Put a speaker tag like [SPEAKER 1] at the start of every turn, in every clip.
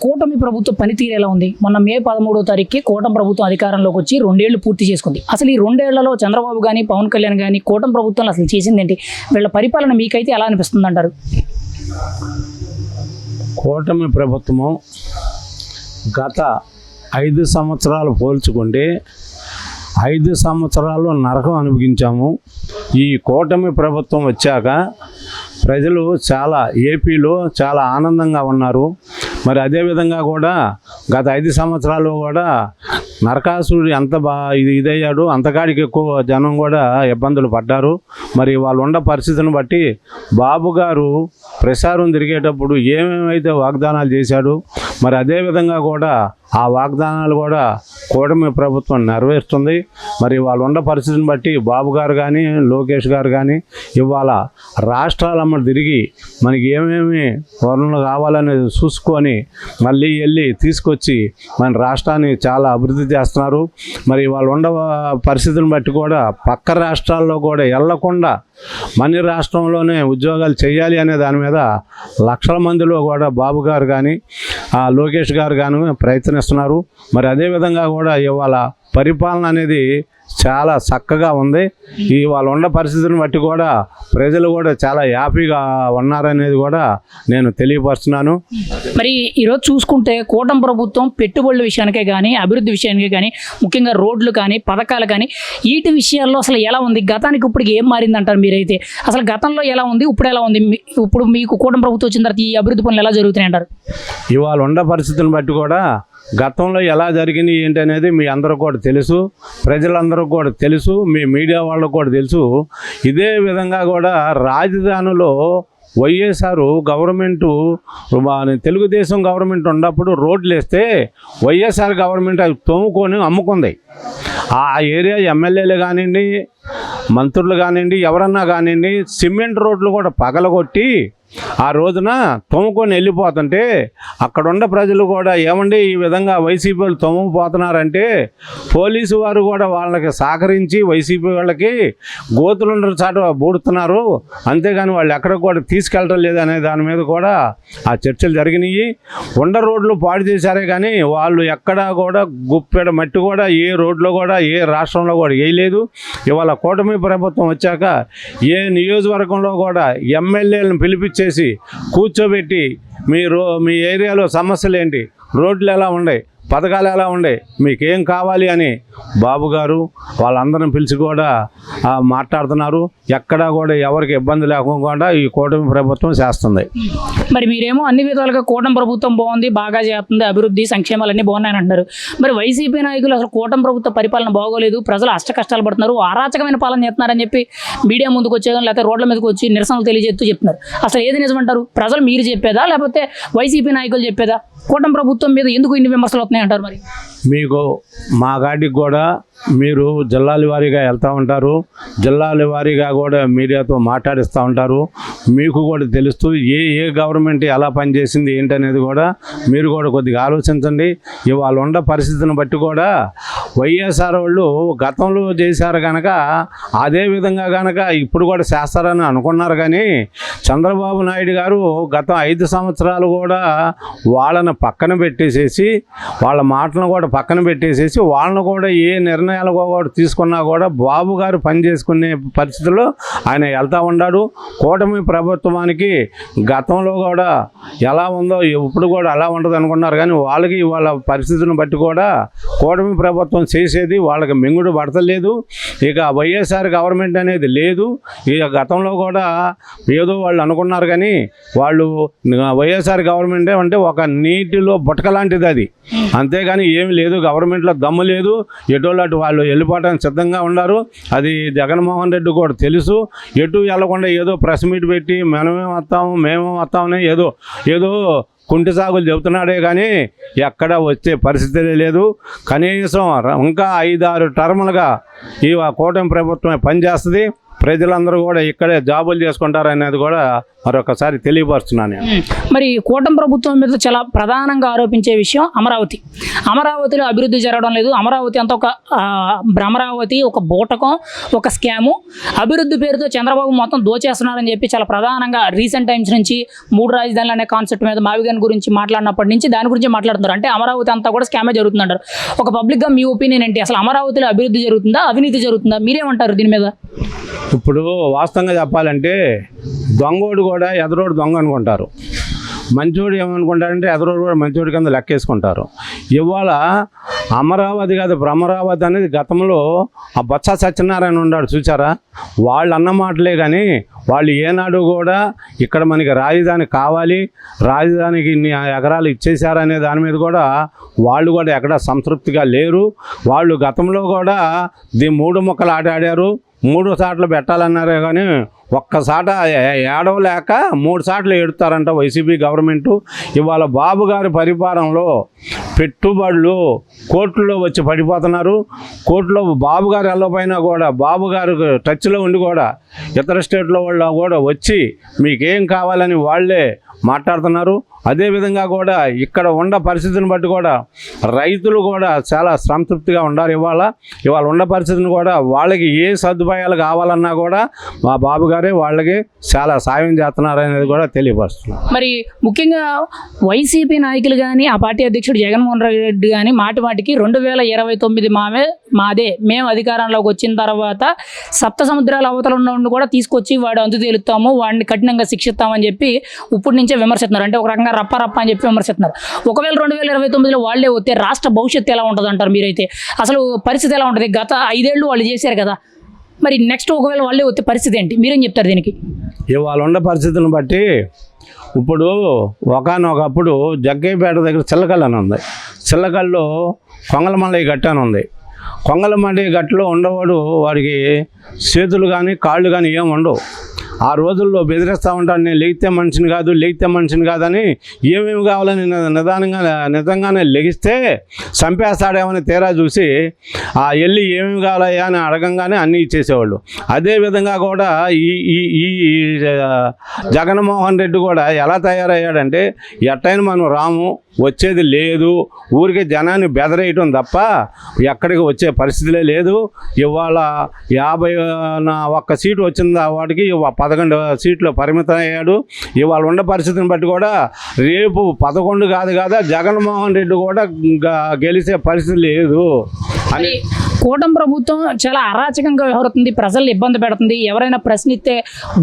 [SPEAKER 1] కూటమి ప్రభుత్వ పనితీరు ఎలా ఉంది? మొన్న మే 13వ తారీఖుకి కూటమి ప్రభుత్వం అధికారంలోకి వచ్చి 2 ఏళ్లు పూర్తి చేసుకుంది. అసలు ఈ 2 ఏళ్లలో చంద్రబాబు కానీ పవన్ కళ్యాణ్ కానీ కూటమి ప్రభుత్వంలో అసలు చేసిందేంటి? వీళ్ళ పరిపాలన మీకైతే ఎలా అనిపిస్తుంది అంటారు?
[SPEAKER 2] కూటమి ప్రభుత్వము గత 5 సంవత్సరాలు పోల్చుకుంటే 5 సంవత్సరాలు నరకం అనుభవించాము. ఈ కూటమి ప్రభుత్వం వచ్చాక ప్రజలు చాలా ఏపీలో చాలా ఆనందంగా ఉన్నారు. మరి అదేవిధంగా కూడా గత 5 సంవత్సరాలు కూడా నరకాసురుడు ఎంత ఇదయ్యాడు, అంతకాడికి ఎక్కువ జనం కూడా ఇబ్బందులు పడ్డారు. మరి వాళ్ళు ఉన్న పరిస్థితిని బట్టి బాబు గారు ప్రసారం తిరిగేటప్పుడు ఏమేమైతే వాగ్దానాలు చేశాడు, మరి అదేవిధంగా కూడా ఆ వాగ్దానాలు కూడా కూటమి ప్రభుత్వం నెరవేరుస్తుంది. మరి వాళ్ళు ఉన్న పరిస్థితిని బట్టి బాబు గారు కానీ లోకేష్ గారు కానీ ఇవాళ రాష్ట్రాలమ్మ తిరిగి మనకి ఏమేమి వనరులు కావాలనేది చూసుకొని మళ్ళీ వెళ్ళి తీసుకొచ్చి మన రాష్ట్రాన్ని చాలా అభివృద్ధి చేస్తున్నారు. మరి వాళ్ళు ఉన్న పరిస్థితిని బట్టి కూడా పక్క రాష్ట్రాల్లో కూడా వెళ్లకుండా మన రాష్ట్రంలోనే ఉద్యోగాలు చేయాలి అనే దాని మీద లక్షల మందిలో కూడా బాబు గారు కానీ లోకేష్ గారు కానీ ప్రయత్నిస్తున్నారు. మరి అదేవిధంగా కూడా ఇవాళ పరిపాలన అనేది చాలా చక్కగా ఉంది. ఇవాళ ఉన్న పరిస్థితిని బట్టి కూడా ప్రజలు కూడా చాలా హ్యాపీగా ఉన్నారనేది కూడా నేను తెలియపరుస్తున్నాను.
[SPEAKER 1] మరి ఈరోజు చూసుకుంటే కూటమి ప్రభుత్వం పెట్టుబడుల విషయానికే కానీ అభివృద్ధి విషయానికే కానీ ముఖ్యంగా రోడ్లు కానీ పథకాలు కానీ వీటి విషయాల్లో అసలు ఎలా ఉంది? గతానికి ఇప్పటికి ఏం మారిందంటారు మీరైతే? అసలు గతంలో ఎలా ఉంది, ఇప్పుడు ఎలా ఉంది? ఇప్పుడు మీకు కూటమి ప్రభుత్వం వచ్చిన తర్వాత ఈ అభివృద్ధి పనులు ఎలా జరుగుతున్నాయి అంటారు?
[SPEAKER 2] ఇవాళ ఉన్న పరిస్థితిని బట్టి కూడా గతంలో ఎలా జరిగింది ఏంటి అనేది మీ అందరూ కూడా తెలుసు, ప్రజలందరూ కూడా తెలుసు, మీ మీడియా వాళ్ళకు కూడా తెలుసు. ఇదే విధంగా కూడా రాజధానిలో వైఎస్ఆర్ గవర్నమెంటు తెలుగుదేశం గవర్నమెంట్ ఉన్నప్పుడు రోడ్లు వేస్తే వైఎస్ఆర్ గవర్నమెంట్ అవి తోముకొని అమ్ముకుంది. ఆ ఏరియా ఎమ్మెల్యేలు కానివ్వండి, మంత్రులు కానివ్వండి, ఎవరన్నా కానివ్వండి సిమెంట్ రోడ్లు కూడా పగలగొట్టి ఆ రోజున తోముకొని వెళ్ళిపోతుంటే అక్కడున్న ప్రజలు కూడా ఏమండి ఈ విధంగా వైసీపీ వాళ్ళు తోముకుపోతున్నారంటే పోలీసు వారు కూడా వాళ్ళకి సహకరించి వైసీపీ వాళ్ళకి గోతులుండ్ర చాట బూడుతున్నారు, అంతేగాని వాళ్ళు ఎక్కడికి కూడా తీసుకెళ్ళటం లేదు అనే దాని మీద కూడా ఆ చర్చలు జరిగినాయి. ఉండ రోడ్లు పాడు చేశారే కానీ వాళ్ళు ఎక్కడా కూడా గుప్పెడ మట్టి కూడా ఏ రోడ్లో కూడా ఏ రాష్ట్రంలో కూడా వేయలేదు. ఇవాళ కూటమి ప్రభుత్వం వచ్చాక ఏ నియోజకవర్గంలో కూడా ఎమ్మెల్యేలను పిలిపించేసి కూర్చోబెట్టి మీ ఏరియాలో సమస్యలు ఏంటి, రోడ్లు ఎలా ఉన్నాయి, పథకాలు ఎలా ఉన్నాయి, మీకేం కావాలి అని బాబు గారు వాళ్ళందరిని పిలిచి కూడా మాట్లాడుతున్నారు. ఎక్కడా కూడా ఎవరికి ఇబ్బంది లేకుండా ఈ కూటమి ప్రభుత్వం చేస్తుంది.
[SPEAKER 1] మరి మీరేమో అన్ని విధాలుగా కూటమి ప్రభుత్వం బాగుంది, బాగా చేస్తుంది, అభివృద్ధి సంక్షేమాలు అన్నీ బాగున్నాయని అంటారు. మరి వైసీపీ నాయకులు అసలు కూటమి ప్రభుత్వ పరిపాలన బాగోలేదు, ప్రజలు అష్ట కష్టాలు పడుతున్నారు, అరాచకమైన పాలన చేస్తున్నారని చెప్పి మీడియా ముందుకు వచ్చేదాన్ని లేకపోతే రోడ్ల మీదకి వచ్చి నిరసనలు తెలియజేస్తూ చెప్తున్నారు. అసలు ఏది నిజమంటారు? ప్రజలు మీరు చెప్పేదా లేకపోతే వైసీపీ నాయకులు చెప్పేదా? కూటమి ప్రభుత్వం మీద ఎందుకు ఇన్ని విమర్శలు వస్తున్నాయి అంటారు? మరి
[SPEAKER 2] మీకు మా గాడికి కూడా మీరు జిల్లాల వారీగా వెళ్తూ ఉంటారు, జిల్లాల వారీగా కూడా మీడియాతో మాట్లాడిస్తూ ఉంటారు. మీకు కూడా తెలుస్తూ ఏ గవర్నమెంట్ ఎలా పనిచేసింది ఏంటనేది కూడా మీరు కూడా కొద్దిగా ఆలోచించండి. ఇవాళ ఉన్న పరిస్థితిని బట్టి కూడా వైఎస్ఆర్ వాళ్ళు గతంలో చేశారు కనుక అదే విధంగా కనుక ఇప్పుడు కూడా చేస్తారని అనుకున్నారు. కానీ చంద్రబాబు నాయుడు గారు గత 5 సంవత్సరాలు కూడా వాళ్ళని పక్కన పెట్టేసేసి వాళ్ళ మాటలను కూడా పక్కన పెట్టేసేసి వాళ్ళను కూడా ఏ నిర్ణయాలు కూడా తీసుకున్నా కూడా బాబు గారు పని చేసుకునే పరిస్థితుల్లో ఆయన వెళ్తూ ఉన్నాడు. కూటమి ప్రభుత్వానికి గతంలో కూడా ఎలా ఉందో ఇప్పుడు కూడా అలా ఉంటుంది అనుకున్నారు. కానీ వాళ్ళకి వాళ్ళ పరిస్థితిని బట్టి కూడా కూటమి ప్రభుత్వం చేసేది వాళ్ళకి మింగుడు పడతలేదు. ఇక వైఎస్ఆర్ గవర్నమెంట్ అనేది లేదు. ఇక గతంలో కూడా ఏదో వాళ్ళు అనుకున్నారు కానీ వాళ్ళు వైఎస్ఆర్ గవర్నమెంట్ అంటే ఒక నీటిలో బుటక లాంటిది అది, అంతేగాని ఏమి లేదు. గవర్నమెంట్లో దమ్ము లేదు, ఎటోలాంటి వాళ్ళు వెళ్ళిపోవడానికి సిద్ధంగా ఉన్నారు. అది జగన్మోహన్ రెడ్డి కూడా తెలుసు. ఎటు వెళ్ళకుండా ఏదో ప్రెస్ మీట్ పెట్టి మేమే వస్తామని ఏదో కుంటి సాగులు చెబుతున్నాడే కానీ ఎక్కడ వచ్చే పరిస్థితి లేదు. కనీసం ఇంకా 5-6 టర్ములుగా ఈ కూటమి ప్రభుత్వమే పనిచేస్తుంది. ప్రజలందరూ కూడా ఇక్కడే జాబులు చేసుకుంటారు అనేది కూడా మరొకసారి తెలియపరుస్తున్నాను నేను.
[SPEAKER 1] మరి కూటమి ప్రభుత్వం మీద చాలా ప్రధానంగా ఆరోపించే విషయం అమరావతిలో అభివృద్ధి జరగడం లేదు. అమరావతి అంతా అమరావతి ఒక బూటకం, ఒక స్కాము. అభివృద్ధి పేరుతో చంద్రబాబు మొత్తం దోచేస్తున్నారని చెప్పి చాలా ప్రధానంగా రీసెంట్ టైమ్స్ నుంచి 3 రాజధానులు అనే కాన్సెప్ట్ మీద మావిగన్ గురించి మాట్లాడినప్పటి నుంచి దాని గురించి మాట్లాడుతున్నారు. అంటే అమరావతి అంతా కూడా స్కామే జరుగుతుందంటారు. ఒక పబ్లిక్గా మీ ఒపీనియన్ ఏంటి? అసలు అమరావతిలో అభివృద్ధి జరుగుతుందా, అవినీతి జరుగుతుందా? మీరేమంటారు దీని మీద?
[SPEAKER 2] ఇప్పుడు వాస్తవంగా చెప్పాలంటే దొంగోడు కూడా ఎదరోడు దొంగ అనుకుంటారు, మంచోడు ఏమనుకుంటారంటే ఎదరోడు కూడా మంచోడి కింద లెక్కేసుకుంటారు. ఇవాళ అమరావతి కాదు భ్రమరావతి అనేది గతంలో ఆ బొత్స సత్యనారాయణ ఉన్నాడు చూసారా, వాళ్ళు అన్న మాటలే కానీ వాళ్ళు ఏనాడు కూడా ఇక్కడ మనకి రాజధాని కావాలి, రాజధానికి ఇన్ని ఎకరాలు ఇచ్చేశారనే దాని మీద కూడా వాళ్ళు కూడా ఎక్కడ సంతృప్తిగా లేరు. వాళ్ళు గతంలో కూడా 3 ముక్కలు ఆట ఆడారు, 3 సార్లు పెట్టాలన్నారు కానీ ఒక్కసాట ఏడవలేక 3 సార్లు ఏడుతారంట వైసీపీ గవర్నమెంటు. ఇవాళ బాబు గారి పరిపాలనలో పెట్టుబడులు కోర్టులో వచ్చి పడిపోతున్నారు. కోర్టులో బాబు గారు వెళ్ళకపోయినా కూడా బాబు గారు టచ్లో ఉండి కూడా ఇతర స్టేట్లో వాళ్ళు కూడా వచ్చి మీకేం కావాలని వాళ్ళే మాట్లాడుతున్నారు. అదేవిధంగా కూడా ఇక్కడ ఉన్న పరిస్థితిని బట్టి కూడా రైతులు కూడా చాలా సంతృప్తిగా ఉండాలి. ఇవాళ ఉన్న పరిస్థితిని కూడా వాళ్ళకి ఏ సదుపాయాలు కావాలన్నా కూడా మా బాబు గారే వాళ్ళకి చాలా సాయం చేస్తున్నారు అనేది కూడా తెలియపరుస్తున్నారు.
[SPEAKER 1] మరి ముఖ్యంగా వైసీపీ నాయకులు కానీ ఆ పార్టీ అధ్యక్షుడు జగన్మోహన్ రెడ్డి కానీ మాటికి 2029 మాదే, మేము అధికారంలోకి వచ్చిన తర్వాత సప్త సముద్రాల అవతల ఉన్న కూడా తీసుకొచ్చి వాడు అంతు తేలుతాము, వాడిని కఠినంగా శిక్షిస్తామని చెప్పి ఇప్పటి నుంచే విమర్శిస్తున్నారు. అంటే ఒక రకంగా రప్ప అని చెప్పి విమర్శిస్తున్నారు. ఒకవేళ 2029లో వాళ్ళే వస్తే రాష్ట్ర భవిష్యత్తు ఎలా ఉంటుంది అంటారు మీరైతే? అసలు పరిస్థితి ఎలా ఉంటుంది? గత 5 ఏళ్ళు వాళ్ళు చేశారు కదా, మరి నెక్స్ట్ ఒకవేళ వాళ్ళే వస్తే పరిస్థితి ఏంటి? మీరేం చెప్తారు దీనికి?
[SPEAKER 2] ఇవాళ ఉన్న పరిస్థితిని బట్టి ఇప్పుడు ఒకనొకప్పుడు జగ్గయ్యపేట దగ్గర చిల్లకల్లు అని ఉంది, చిల్లకల్లో కొంగలమల్లయ్య గట్టు అని ఉంది. కొంగలమల్లయ్య గట్టులో ఉండవాడు వాడికి చేతులు కానీ కాళ్ళు కానీ ఏం ఉండవు. ఆ రోజుల్లో బెదిరిస్తూ ఉంటాడు, నేను లేగితే మనిషిని కాదని ఏమేమి కావాలని నిజంగానే లెగిస్తే చంపేస్తాడేమని తీరా చూసి వెళ్ళి ఏమేమి కావాలయ్యా అని అడగంగానే అన్నీ ఇచ్చేసేవాళ్ళు. అదేవిధంగా కూడా ఈ జగన్మోహన్ రెడ్డి కూడా ఎలా తయారయ్యాడంటే ఎట్టయినా మనం రాము, వచ్చేది లేదు, ఊరికే జనాన్ని బెదరేయటం తప్ప ఎక్కడికి వచ్చే పరిస్థితులే లేదు. ఇవాళ 51 సీటు వచ్చింది వాడికి 11 సీట్లు పరిమితం అయ్యాడు. ఇవాళ ఉన్న పరిస్థితిని బట్టి కూడా రేపు 11 కాదు కదా జగన్మోహన్ రెడ్డి కూడా గెలిచే పరిస్థితి లేదు అని.
[SPEAKER 1] కూటమి ప్రభుత్వం చాలా అరాచకంగా వ్యవహరిస్తుంది, ప్రజల్ని ఇబ్బంది పెడుతుంది, ఎవరైనా ప్రశ్నిస్తే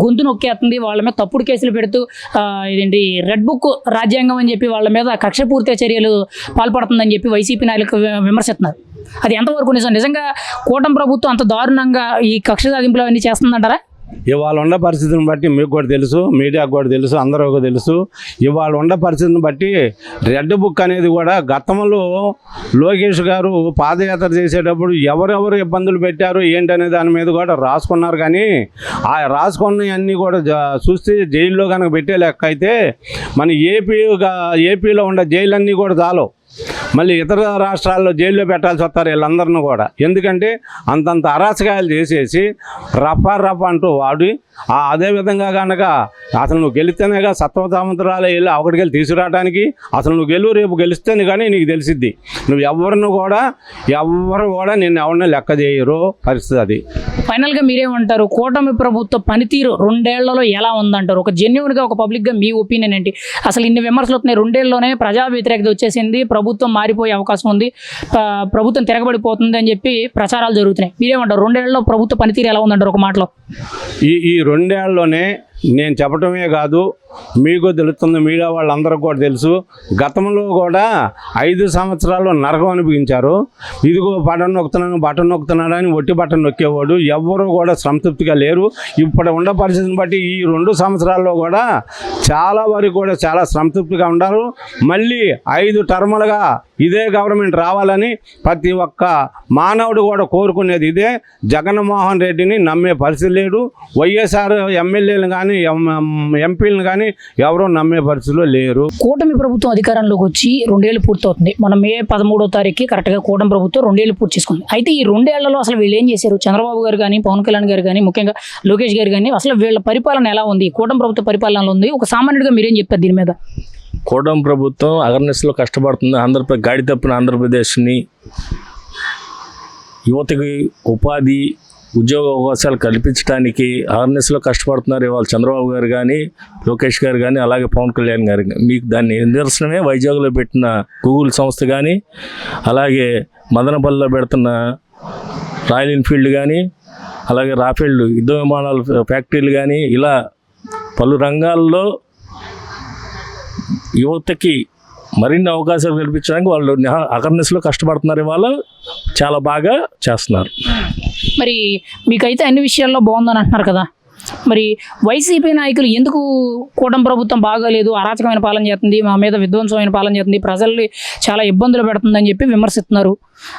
[SPEAKER 1] గొంతు నొక్కేస్తుంది, వాళ్ళ మీద తప్పుడు కేసులు పెడుతూ ఇదేంటి రెడ్ బుక్ రాజ్యాంగం అని చెప్పి వాళ్ళ మీద కక్షపూర్తి చర్యలు పాల్పడుతుందని చెప్పి వైసీపీ నాయకులు విమర్శిస్తున్నారు. అది ఎంతవరకు నిజంగా కూటమి ప్రభుత్వం అంత దారుణంగా ఈ కక్ష సాధింపులు అవన్నీ చేస్తుందంటారా?
[SPEAKER 2] ఇవాళ ఉన్న పరిస్థితిని బట్టి మీకు కూడా తెలుసు, మీడియాకు కూడా తెలుసు, అందరికీ తెలుసు. ఇవాళ ఉన్న పరిస్థితిని బట్టి రెడ్ బుక్ అనేది కూడా గతంలో లోకేష్ గారు పాదయాత్ర చేసేటప్పుడు ఎవరెవరు ఇబ్బందులు పెట్టారు ఏంటనే దాని మీద కూడా రాసుకున్నారు. కానీ ఆ రాసుకున్నవన్నీ కూడా చూస్తే జైల్లో కనుక పెట్టే లెక్క అయితే మన ఏపీలో ఉన్న జైలన్నీ కూడా చాలు, మళ్ళీ ఇతర రాష్ట్రాల్లో జైల్లో పెట్టాల్సి వస్తారు వీళ్ళందరినీ కూడా. ఎందుకంటే అంతంత అరాచకాయలు చేసేసి రఫా అంటూ వాడి అదేవిధంగా కనుక అసలు నువ్వు గెలిస్తేనేగా సత్వసముద్రాలు వెళ్ళి ఒకటికి వెళ్ళి తీసుకురావడానికి, అసలు నువ్వు రేపు గెలిస్తేనే కానీ నీకు తెలిసిద్ది. నువ్వు ఎవరు కూడా నిన్ను ఎవరిని లెక్క చేయరు పరిస్థితి అది.
[SPEAKER 1] ఫైనల్గా మీరేమంటారు? కూటమి ప్రభుత్వ పనితీరు 2 ఏళ్లలో ఎలా ఉందంటారు? ఒక జెన్యున్గా ఒక పబ్లిక్గా మీ ఒపీనియన్ ఏంటి? అసలు ఇన్ని విమర్శలు వస్తున్నాయి, 2 ఏళ్ళలోనే ప్రజా వ్యతిరేకత వచ్చేసింది, ప్రభుత్వం మారిపోయే అవకాశం ఉంది, ప్రభుత్వం తిరగబడిపోతుంది అని చెప్పి ప్రచారాలు జరుగుతున్నాయి. మీరేమంటారు? 2 ఏళ్లలో ప్రభుత్వ పనితీరు ఎలా ఉందంటారు ఒక మాటలో?
[SPEAKER 2] ఈ 2 ఏళ్లలోనే నేను చెప్పటమే కాదు, మీకు తెలుస్తుంది, మీడియా వాళ్ళందరికీ కూడా తెలుసు. గతంలో కూడా 5 సంవత్సరాలు నరకం అనిపించారు. ఇదిగో బటన్ నొక్కుతున్నాడు అని ఒట్టి బటన్ నొక్కేవాడు ఎవ్వరూ కూడా సంతృప్తిగా లేరు. ఇప్పుడు ఉన్న పరిస్థితిని బట్టి ఈ 2 సంవత్సరాల్లో కూడా చాలా వరకు కూడా చాలా సంతృప్తిగా ఉన్నారు. మళ్ళీ 5 టర్ములుగా ఇదే గవర్నమెంట్ రావాలని ప్రతి ఒక్క మానవుడు కూడా కోరుకునేది ఇదే. జగన్మోహన్ రెడ్డిని నమ్మే పరిస్థితి లేదు. వైఎస్ఆర్ ఎమ్మెల్యేలు కానీ కానీ ఎంపీలను కానీ ఎవరూ నమ్మే పరిస్థితిలో లేరు.
[SPEAKER 1] కూటమి ప్రభుత్వం అధికారంలోకి వచ్చి 2 ఏళ్ళు పూర్తవుతుంది. మన మే 13వ తారీఖుకి కరెక్ట్గా కూటమి ప్రభుత్వం 2 ఏళ్ళు పూర్తి చేసుకుంది. అయితే ఈ 2 ఏళ్లలో అసలు వీళ్ళు ఏం చేశారు? చంద్రబాబు గారు కానీ, పవన్ కళ్యాణ్ గారు కానీ, ముఖ్యంగా లోకేష్ గారు కానీ, అసలు వీళ్ళ పరిపాలన ఎలా ఉంది? కూటమి ప్రభుత్వ పరిపాలనలో ఉంది. ఒక సామాన్యుడిగా మీరేం చెప్తారు దీని మీద?
[SPEAKER 3] కూటమి ప్రభుత్వం అవేర్నెస్లో కష్టపడుతుంది. ఆంధ్రప్రదేశ్ గాడి తప్పిన ఆంధ్రప్రదేశ్ని యువతకి ఉపాధి ఉద్యోగ అవకాశాలు కల్పించడానికి అవేర్నెస్లో కష్టపడుతున్నారు. ఇవాళ చంద్రబాబు గారు కానీ, లోకేష్ గారు కానీ, అలాగే పవన్ కళ్యాణ్ గారు కానీ. మీకు దాన్ని నిదర్శనమే వైజాగ్లో పెట్టిన గూగుల్ సంస్థ కానీ, అలాగే మదనపల్లిలో పెడుతున్న రాయల్ ఎన్ఫీల్డ్ కానీ, అలాగే రాఫెల్ యుద్ధ విమానాల ఫ్యాక్టరీలు కానీ, ఇలా పలు రంగాల్లో యువతకి మరిన్ని అవకాశాలు కల్పించడానికి వాళ్ళు అవేర్నెస్లో కష్టపడుతున్నారు. ఇవాళ చాలా బాగా చేస్తున్నారు.
[SPEAKER 1] మరి మీకైతే అన్ని విషయాల్లో బాగుందని అంటున్నారు కదా, మరి వైసీపీ నాయకులు ఎందుకు కూటమి ప్రభుత్వం బాగాలేదు, అరాచకమైన పాలన చేస్తుంది, మా మీద విధ్వంసమైన పాలన చేస్తుంది, ప్రజల్ని చాలా ఇబ్బందులు పెడుతుందని చెప్పి విమర్శిస్తున్నారు?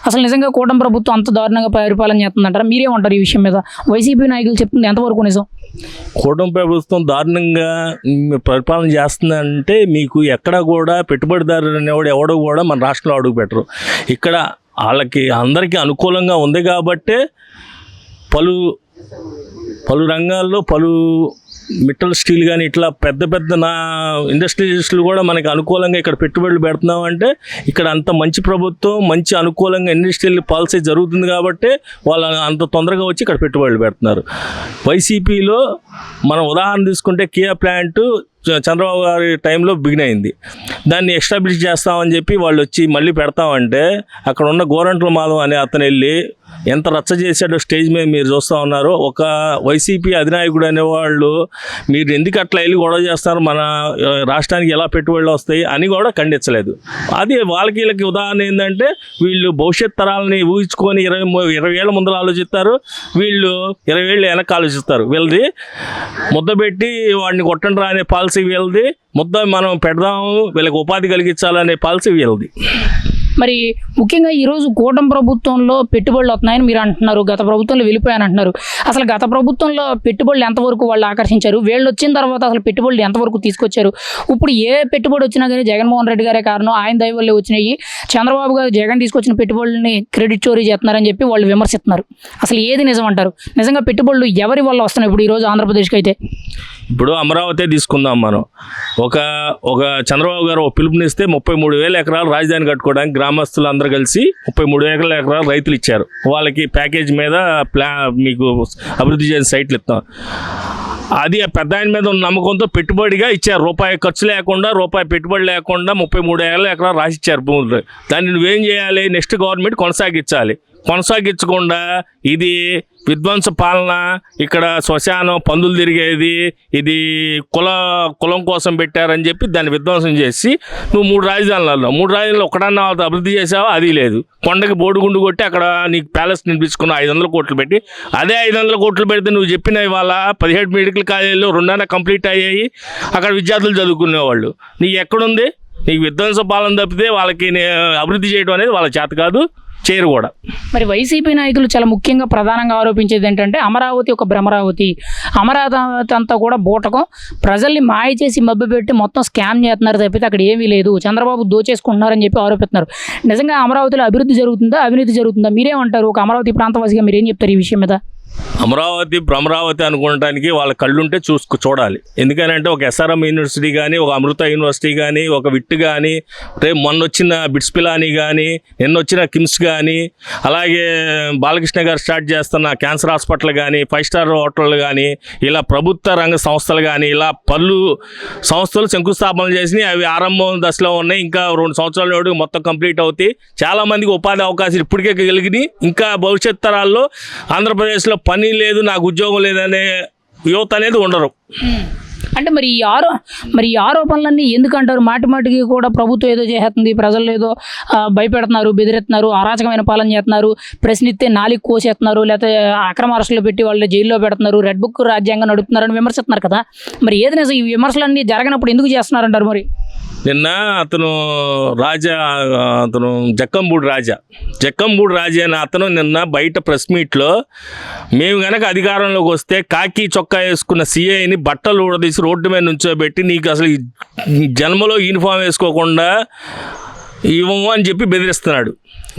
[SPEAKER 1] అసలు నిజంగా కూటమి ప్రభుత్వం అంత దారుణంగా పరిపాలన చేస్తుందంటారా? మీరేమంటారు ఈ విషయం మీద? వైసీపీ నాయకులు చెప్తుంది ఎంతవరకు నిజం?
[SPEAKER 3] కూటమి ప్రభుత్వం దారుణంగా పరిపాలన చేస్తుందంటే మీకు ఎక్కడ కూడా పెట్టుబడిదారులు అనేవాడు ఎవడో కూడా మన రాష్ట్రంలో అడుగు పెట్టరు. ఇక్కడ వాళ్ళకి అందరికీ అనుకూలంగా ఉంది కాబట్టే పలు రంగాల్లో మిట్టల్ స్టీల్ కానీ ఇట్లా పెద్ద పెద్ద ఇండస్ట్రియలిస్టులు కూడా మనకి అనుకూలంగా ఇక్కడ పెట్టుబడులు పెడుతున్నాం అంటే ఇక్కడ అంత మంచి ప్రభుత్వం, మంచి అనుకూలంగా ఇండస్ట్రియల్ పాలసీ జరుగుతుంది కాబట్టి వాళ్ళు అంత తొందరగా వచ్చి ఇక్కడ పెట్టుబడులు పెడుతున్నారు. వైసీపీలో మనం ఉదాహరణ తీసుకుంటే కియా ప్లాంట్ చంద్రబాబు గారి టైంలో బిగిన్ అయింది. దాన్ని ఎస్టాబ్లిష్ చేస్తామని చెప్పి వాళ్ళు వచ్చి మళ్ళీ పెడతామంటే అక్కడ ఉన్న గోరంట్ల మాధవ్ అనే అతను వెళ్ళి ఎంత రచ్చ చేశాడో స్టేజ్ మీద మీరు చూస్తూ ఉన్నారు. ఒక వైసీపీ అధినాయకుడు అనేవాళ్ళు మీరు ఎందుకు అట్లా వెళ్ళి గొడవ చేస్తారు, మన రాష్ట్రానికి ఎలా పెట్టుబడులు వస్తాయి అని కూడా ఖండించలేదు. అది వాళ్ళకి ఉదాహరణ ఏంటంటే వీళ్ళు భవిష్యత్ తరాలని ఊహించుకొని 20 ఏళ్ళ ముందర ఆలోచిస్తారు, వీళ్ళు 20 ఏళ్ళు వెనక ఆలోచిస్తారు. వీళ్ళది ముద్ద పెట్టి వాడిని కొట్టండి రా అనే పాలసీ వీళ్ళది, ముద్ద మనం పెడదాము వీళ్ళకి ఉపాధి కలిగించాలనే పాలసీ వీళ్ళది.
[SPEAKER 1] మరి ముఖ్యంగా ఈరోజు కూటమి ప్రభుత్వంలో పెట్టుబడులు వస్తున్నాయని మీరు అంటున్నారు, గత ప్రభుత్వంలో వెళ్ళిపోయాను అంటున్నారు. అసలు గత ప్రభుత్వంలో పెట్టుబడులు ఎంతవరకు వాళ్ళు ఆకర్షించారు? వీళ్ళు వచ్చిన తర్వాత అసలు పెట్టుబడులు ఎంతవరకు తీసుకొచ్చారు? ఇప్పుడు ఏ పెట్టుబడి వచ్చినా కానీ జగన్మోహన్ రెడ్డి గారే కారణం, ఆయన దయ వల్లే వచ్చినాయి, చంద్రబాబు గారు జగన్ తీసుకొచ్చిన పెట్టుబడులని క్రెడిట్ చోరీ చేస్తున్నారని చెప్పి వాళ్ళు విమర్శిస్తున్నారు. అసలు ఏది నిజం అంటారు? నిజంగా పెట్టుబడులు ఎవరి వల్ల వస్తున్నాయి ఇప్పుడు ఈరోజు ఆంధ్రప్రదేశ్కి? అయితే
[SPEAKER 3] ఇప్పుడు అమరావతి తీసుకుందాం మనం. ఒక చంద్రబాబు గారు ఒక పిలుపునిస్తే 33,000 ఎకరాలు రాజధాని కట్టుకోవడానికి గ్రామస్తులు అందరూ కలిసి 33,000 ఎకరాలు రైతులు ఇచ్చారు. వాళ్ళకి ప్యాకేజ్ మీద మీకు అభివృద్ధి చేసిన సైట్లు ఇస్తాం. అది పెద్ద ఆయన మీద ఉన్న నమ్మకంతో పెట్టుబడిగా ఇచ్చారు. రూపాయి ఖర్చు లేకుండా, రూపాయి పెట్టుబడి లేకుండా 33,000 ఎకరాలు రాసిచ్చారు భూములు. దాన్ని నువ్వేం చేయాలి? నెక్స్ట్ గవర్నమెంట్ కొనసాగించాలి. కొనసాగించకుండా ఇది విధ్వంస పాలన, ఇక్కడ శ్మశానం పందులు తిరిగేది, ఇది కులం కోసం పెట్టారని చెప్పి దాన్ని విధ్వంసం చేసి నువ్వు 3 రాజధానులలో ఒకటన్నా అభివృద్ధి చేసావా? అది లేదు. కొండకి బోడిగుండు కొట్టి అక్కడ నీకు ప్యాలెస్ నిర్మించుకున్న 500 కోట్లు పెట్టి, అదే 500 కోట్లు పెడితే నువ్వు చెప్పిన ఇవాళ 17 మెడికల్ కాలేజీలు 2 కంప్లీట్ అయ్యాయి, అక్కడ విద్యార్థులు చదువుకునేవాళ్ళు. నీకు ఎక్కడుంది? నీకు విధ్వంస పాలన తప్పితే వాళ్ళకి అభివృద్ధి చేయడం అనేది వాళ్ళ చేత కాదు, చేయరు కూడా.
[SPEAKER 1] మరి వైసీపీ నాయకులు చాలా ముఖ్యంగా ప్రధానంగా ఆరోపించేది ఏంటంటే అమరావతి ఒక భ్రమరావతి, అమరావతి అంతా కూడా బూటకం, ప్రజల్ని మాయ చేసి మభ్యపెట్టి మొత్తం స్కామ్ చేస్తున్నారు తప్పితే అక్కడ ఏమీ లేదు, చంద్రబాబు దోచేసుకుంటున్నారని చెప్పి ఆరోపిస్తున్నారు. నిజంగా అమరావతిలో అభివృద్ధి జరుగుతుందా, అవినీతి జరుగుతుందా? మీరేమంటారు? ఒక అమరావతి ప్రాంతవాసిగా మీరేం చెప్తారు ఈ విషయం మీద?
[SPEAKER 3] అమరావతి భ్రమరావతి అనుకోవడానికి వాళ్ళ కళ్ళుంటే చూడాలి. ఎందుకనంటే ఒక SRM యూనివర్సిటీ కానీ, ఒక అమృత యూనివర్సిటీ కానీ, ఒక విట్ కానీ, రేపు మొన్న వచ్చిన బిట్స్ పిలానీ కానీ, నిన్న వచ్చిన కిమ్స్ కానీ, అలాగే బాలకృష్ణ గారు స్టార్ట్ చేస్తున్న క్యాన్సర్ హాస్పిటల్ కానీ, 5 స్టార్ హోటళ్ళు కానీ, ఇలా ప్రభుత్వ రంగ సంస్థలు కానీ, ఇలా పలు సంస్థలు శంకుస్థాపనలు చేసినాయి. అవి ఆరంభం దశలో ఉన్నాయి. ఇంకా 2 సంవత్సరాల మొత్తం కంప్లీట్ అవుతాయి. చాలామందికి ఉపాధి అవకాశాలు ఇప్పటికే కలిగినాయి. ఇంకా భవిష్యత్ తరాల్లో ఆంధ్రప్రదేశ్లో పని లేదు, నాకు ఉద్యోగం లేదనే యువత అనేది ఉండరు.
[SPEAKER 1] అంటే మరి ఈ ఆరోపణలన్నీ ఎందుకంటారు? మాటికి కూడా ప్రభుత్వం ఏదో చేస్తుంది, ప్రజలు ఏదో భయపెడుతున్నారు, బెదిరెత్తున్నారు, అరాచకమైన పాలన చేస్తున్నారు, ప్రశ్నిస్తే నాలికి కోసేస్తున్నారు, లేకపోతే అక్రమ అరెస్టులు పెట్టి వాళ్ళు జైల్లో పెడుతున్నారు, రెడ్ బుక్ రాజ్యాంగం నడుపుతున్నారని విమర్శిస్తున్నారు కదా. మరి ఏది నిజం? ఈ విమర్శలన్నీ జరగనప్పుడు ఎందుకు చేస్తున్నారంటారు? మరి
[SPEAKER 3] నిన్న అతను జక్కంబూడి రాజా అనే అతను నిన్న బయట ప్రెస్ మీట్లో మేము కనుక అధికారంలోకి వస్తే కాకి చొక్కా వేసుకున్న సిఐని బట్టలు ఊడదీసి రోడ్డు మీద నుంచోబెట్టి నీకు అసలు ఈ జన్మలో యూనిఫామ్ వేసుకోకుండా ఇవ్వము అని చెప్పి బెదిరిస్తున్నాడు.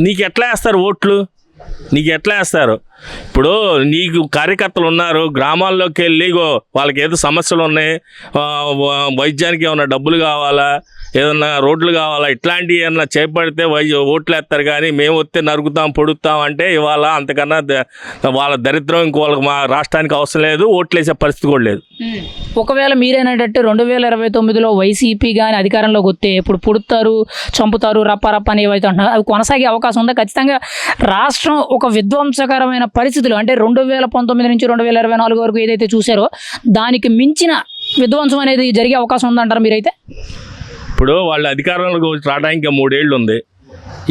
[SPEAKER 3] నీకు ఎట్లా వేస్తారు ఓట్లు? ఇప్పుడు నీకు కార్యకర్తలు ఉన్నారు, గ్రామాల్లోకి వెళ్ళి వాళ్ళకి ఏదో సమస్యలు ఉన్నాయి, వైద్యానికి ఏమన్నా డబ్బులు కావాలా, ఏదన్నా రోడ్లు కావాలా, ఇట్లాంటివి ఏమన్నా చేపడితే ఓట్లు వేస్తారు. కానీ మేము వస్తే నరుకుతాం పొడుస్తాం అంటే ఇవాళ అంతకన్నా వాళ్ళ దరిద్రం ఇంకో వాళ్ళకి మా రాష్ట్రానికి అవసరం లేదు, ఓట్లు వేసే పరిస్థితి కూడా లేదు.
[SPEAKER 1] ఒకవేళ మీరేనంటే 2029లో వైసీపీ కానీ అధికారంలోకి వస్తే ఇప్పుడు పుడుతారు, చంపుతారు, రప్ప అని ఏవైతే అంటున్నారు అవి కొనసాగే అవకాశం ఉందా? ఖచ్చితంగా రాష్ట్రం ఒక విధ్వంసకరమైన పరిస్థితులు అంటే 2019 నుంచి 2024 వరకు ఏదైతే చూసారో దానికి మించిన విధ్వంసం అనేది జరిగే అవకాశం ఉందంటారు మీరైతే?
[SPEAKER 3] ఇప్పుడు వాళ్ళ అధికారంలోకి రావడానికి 3 ఏళ్ళు ఉంది.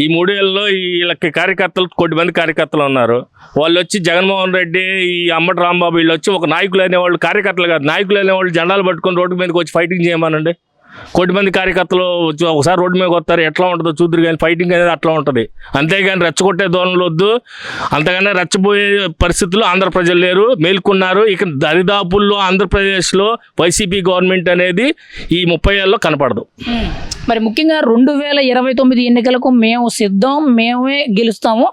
[SPEAKER 3] ఈ 3 ఏళ్ళలో వీళ్ళకి కార్యకర్తలు 1 కోటి మంది కార్యకర్తలు ఉన్నారు. వాళ్ళు వచ్చి జగన్మోహన్ రెడ్డి, ఈ అంబటి రాంబాబు వీళ్ళు వచ్చి ఒక నాయకులు అనేవాళ్ళు, కార్యకర్తలు కాదు నాయకులు అనేవాళ్ళు జెండాలు పట్టుకొని రోడ్డు మీదకి వచ్చి ఫైటింగ్ చేయమనండి. 1 కోటి మంది కార్యకర్తలు వచ్చి ఒకసారి రోడ్డు మీదకి వస్తారు, ఎట్లా ఉంటుందో చూద్దరు. కానీ ఫైటింగ్ అనేది అట్లా ఉంటుంది. అంతేగాని రెచ్చగొట్టే ధోరణులు వద్దు. అంతకన్నా రెచ్చబోయే పరిస్థితుల్లో ఆంధ్ర ప్రజలు లేరు, మేల్కొన్నారు. ఇక దరిదాపుల్లో ఆంధ్రప్రదేశ్లో వైసీపీ గవర్నమెంట్ అనేది ఈ 30 ఏళ్ళలో కనపడదు.
[SPEAKER 1] మరి ముఖ్యంగా 2029 ఎన్నికలకు మేము సిద్ధం, మేమే గెలుస్తాము,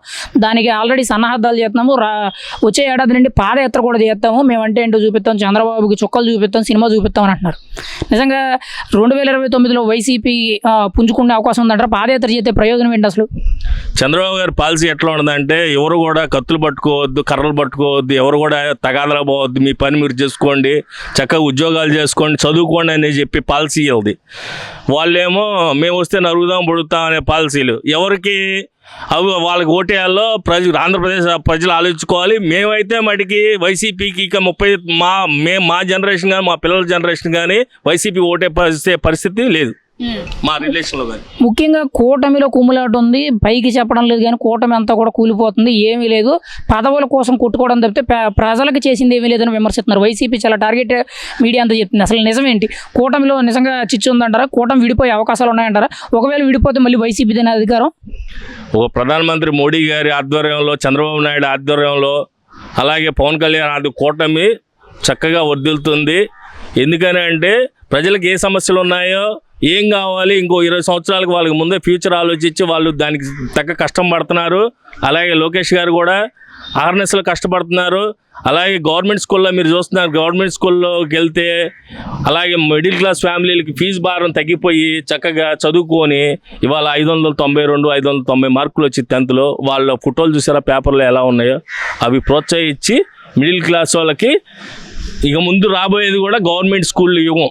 [SPEAKER 1] దానికి ఆల్రెడీ సన్నాహాలు చేస్తున్నాము, వచ్చే ఏడాది నుండి పాదయాత్ర కూడా చేస్తాము, మేమంటే ఏంటో చూపిస్తాం, చంద్రబాబుకి చుక్కలు చూపిస్తాం, సినిమా చూపిస్తాం అని అంటున్నారు. నిజంగా 2029లో వైసీపీ పుంజుకునే అవకాశం ఉందంటారా? పాదయాత్ర చేస్తే ప్రయోజనం ఏంటి అసలు?
[SPEAKER 3] చంద్రబాబు గారి పాలసీ ఎట్లా ఉండదంటే ఎవరు కూడా కత్తులు పట్టుకోవద్దు, కర్రలు పట్టుకోవద్దు, ఎవరు కూడా తగాదలా పోవద్దు, మీ పని మీరు చేసుకోండి, చక్కగా ఉద్యోగాలు చేసుకోండి, చదువుకోండి అని చెప్పి పాలసీ ఉంది. వాళ్ళేమో మేము వస్తే నరుగుదాం పొడుగుతాం అనే పాలసీలు. ఎవరికి అవి వాళ్ళకి ఓటేయాల్లో ఆంధ్రప్రదేశ్ ప్రజలు ఆలోచించుకోవాలి. మేమైతే మటుకి వైసీపీకి ఇక మా జనరేషన్ కానీ మా పిల్లల జనరేషన్ కానీ వైసీపీ ఓటే పరిస్థితి లేదు మా రిలేషన్లో. కానీ
[SPEAKER 1] ముఖ్యంగా కూటమిలో కుమ్ములాట ఉంది, పైకి చెప్పడం లేదు కానీ కూటమి అంతా కూడా కూలిపోతుంది, ఏమీ లేదు, పదవుల కోసం కొట్టుకోవడం తప్పితే ప్రజలకు చేసింది ఏమీ లేదని విమర్శిస్తున్నారు. వైసీపీ చాలా టార్గెట్ మీడియా అంతా చెప్తుంది. అసలు నిజమేంటి? కూటమిలో నిజంగా చిచ్చు ఉందంటారా? కూటమి విడిపోయే అవకాశాలు ఉన్నాయంటారా? ఒకవేళ విడిపోతే మళ్ళీ వైసీపీ దీని అధికారం
[SPEAKER 3] ఒక ప్రధానమంత్రి మోడీ గారి ఆధ్వర్యంలో, చంద్రబాబు నాయుడు ఆధ్వర్యంలో, అలాగే పవన్ కళ్యాణ్ కూటమి చక్కగా వర్ధిల్లుతుంది. ఎందుకని అంటే ప్రజలకు ఏ సమస్యలు ఉన్నాయో, ఏం కావాలి, ఇంకో 20 సంవత్సరాలకు వాళ్ళకి ముందే ఫ్యూచర్ ఆలోచించి వాళ్ళు దానికి తగ్గ కష్టం పడుతున్నారు. అలాగే లోకేష్ గారు కూడా అవేర్నెస్లో కష్టపడుతున్నారు. అలాగే గవర్నమెంట్ స్కూల్లో మీరు చూస్తున్నారు, గవర్నమెంట్ స్కూల్లోకి వెళ్తే అలాగే మిడిల్ క్లాస్ ఫ్యామిలీలకి ఫీజు భారం తగ్గిపోయి చక్కగా చదువుకొని ఇవాళ 592, 590 మార్కులు వచ్చి 10th వాళ్ళ ఫోటోలు చూసారా పేపర్లో ఎలా ఉన్నాయో, అవి ప్రోత్సహించి మిడిల్ క్లాస్ వాళ్ళకి ఇక ముందు రాబోయేది కూడా గవర్నమెంట్ స్కూల్ యుగం.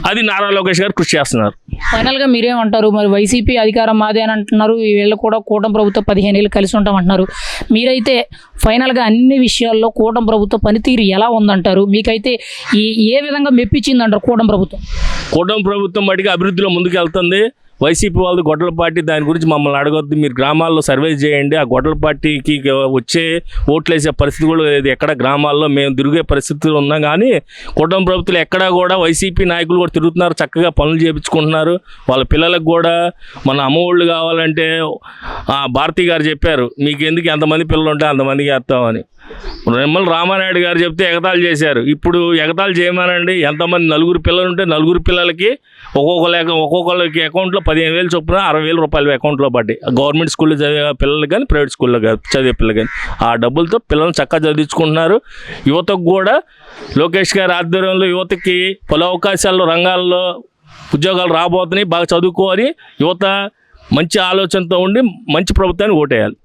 [SPEAKER 3] అది నారా లోకేష్ గారు కృషి చేస్తున్నారు.
[SPEAKER 1] ఫైనల్గా మీరేమంటారు? మరి వైసీపీ అధికారం మాదే అని అంటున్నారు, వీళ్ళు కూడా కూటమి ప్రభుత్వం 15 ఏళ్ళు కలిసి ఉంటామంటున్నారు. మీరైతే ఫైనల్గా అన్ని విషయాల్లో కూటమి ప్రభుత్వ పనితీరు ఎలా ఉందంటారు? మీకైతే ఏ విధంగా మెప్పించిందంటారు కూటమి ప్రభుత్వం?
[SPEAKER 3] మటుకు అభివృద్ధిలో ముందుకు వెళ్తుంది. వైసీపీ వాళ్ళు గొడ్డల పార్టీ దాని గురించి మమ్మల్ని అడగొద్దు, మీరు గ్రామాల్లో సర్వే చేయండి. ఆ గొడ్డల పార్టీకి వచ్చే ఓట్లు వేసే పరిస్థితి కూడా లేదు. ఎక్కడ గ్రామాల్లో మేము తిరిగే పరిస్థితులు ఉన్నాం. కానీ కూటమి ప్రభుత్వం ఎక్కడా కూడా వైసీపీ నాయకులు కూడా తిరుగుతున్నారు, చక్కగా పనులు చేయించుకుంటున్నారు. వాళ్ళ పిల్లలకు కూడా మన అమ్మఒళ్ళు కావాలంటే భారతి గారు చెప్పారు, మీకు ఎందుకు ఎంతమంది పిల్లలు ఉంటే అంతమందికి వేస్తామని. నిమ్మల రామానాయుడు గారు చెప్తే ఎగతాళి చేశారు. ఇప్పుడు ఎగతాళి చేయమనండి, ఎంతమంది 4 పిల్లలు ఉంటే 4 పిల్లలకి ఒక్కొక్కరికి అకౌంట్లో 15,000 చొప్పున 60,000 రూపాయలు అకౌంట్లో పడ్డాయి. గవర్నమెంట్ స్కూల్లో చదివే పిల్లలు కానీ ప్రైవేట్ స్కూల్లో చదివే పిల్లలు కానీ ఆ డబ్బులతో పిల్లల్ని చక్కగా చదివించుకుంటున్నారు. యువతకు కూడా లోకేష్ గారి ఆధ్వర్యంలో యువతకి పలు అవకాశాల్లో రంగాల్లో ఉద్యోగాలు రాబోతున్నాయి. బాగా చదువుకోవాలి, యువత మంచి ఆలోచనతో ఉండి మంచి ప్రభుత్వాన్ని ఓటేయాలి.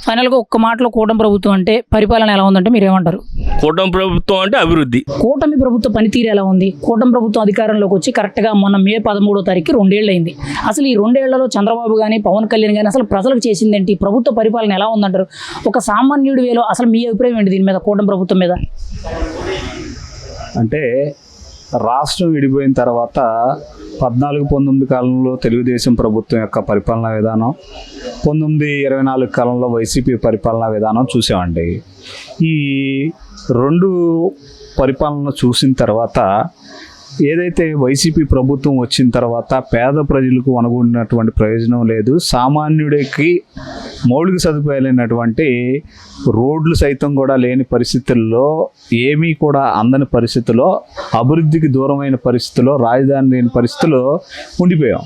[SPEAKER 1] ఫైనల్గా ఒక్క మాటలో కూటమి ప్రభుత్వం అంటే పరిపాలన ఎలా ఉందంటే మీరేమంటారు?
[SPEAKER 3] కూటమి ప్రభుత్వం అంటే అభివృద్ధి.
[SPEAKER 1] కూటమి ప్రభుత్వ పనితీరు ఎలా ఉంది? కూటమి ప్రభుత్వం అధికారంలోకి వచ్చి కరెక్ట్గా మొన్న మే 13వ తారీఖు 2 ఏళ్ళు అయింది. అసలు ఈ 2 ఏళ్లలో చంద్రబాబు కానీ పవన్ కళ్యాణ్ కానీ అసలు ప్రజలకు చేసిందేంటి? ప్రభుత్వ పరిపాలన ఎలా ఉందంటారు? ఒక సామాన్యుడి వేలో అసలు మీ అభిప్రాయం ఏంటి దీని మీద, కూటమి ప్రభుత్వం మీద?
[SPEAKER 4] అంటే రాష్ట్రం విడిపోయిన తర్వాత 14-19 కాలంలో తెలుగుదేశం ప్రభుత్వం యొక్క పరిపాలనా విధానం, 19-24 కాలంలో వైసీపీ పరిపాలనా విధానం చూసామండి. ఈ 2 పరిపాలన చూసిన తర్వాత ఏదైతే వైసీపీ ప్రభుత్వం వచ్చిన తర్వాత పేద ప్రజలకు అనుగుణటువంటి ప్రయోజనం లేదు, సామాన్యుడికి మౌలిక సదుపాయాలైనటువంటి రోడ్లు సైతం కూడా లేని పరిస్థితుల్లో, ఏమీ కూడా అందని పరిస్థితుల్లో, అభివృద్ధికి దూరమైన పరిస్థితుల్లో, రాజధాని లేని పరిస్థితుల్లో ఉండిపోయాం.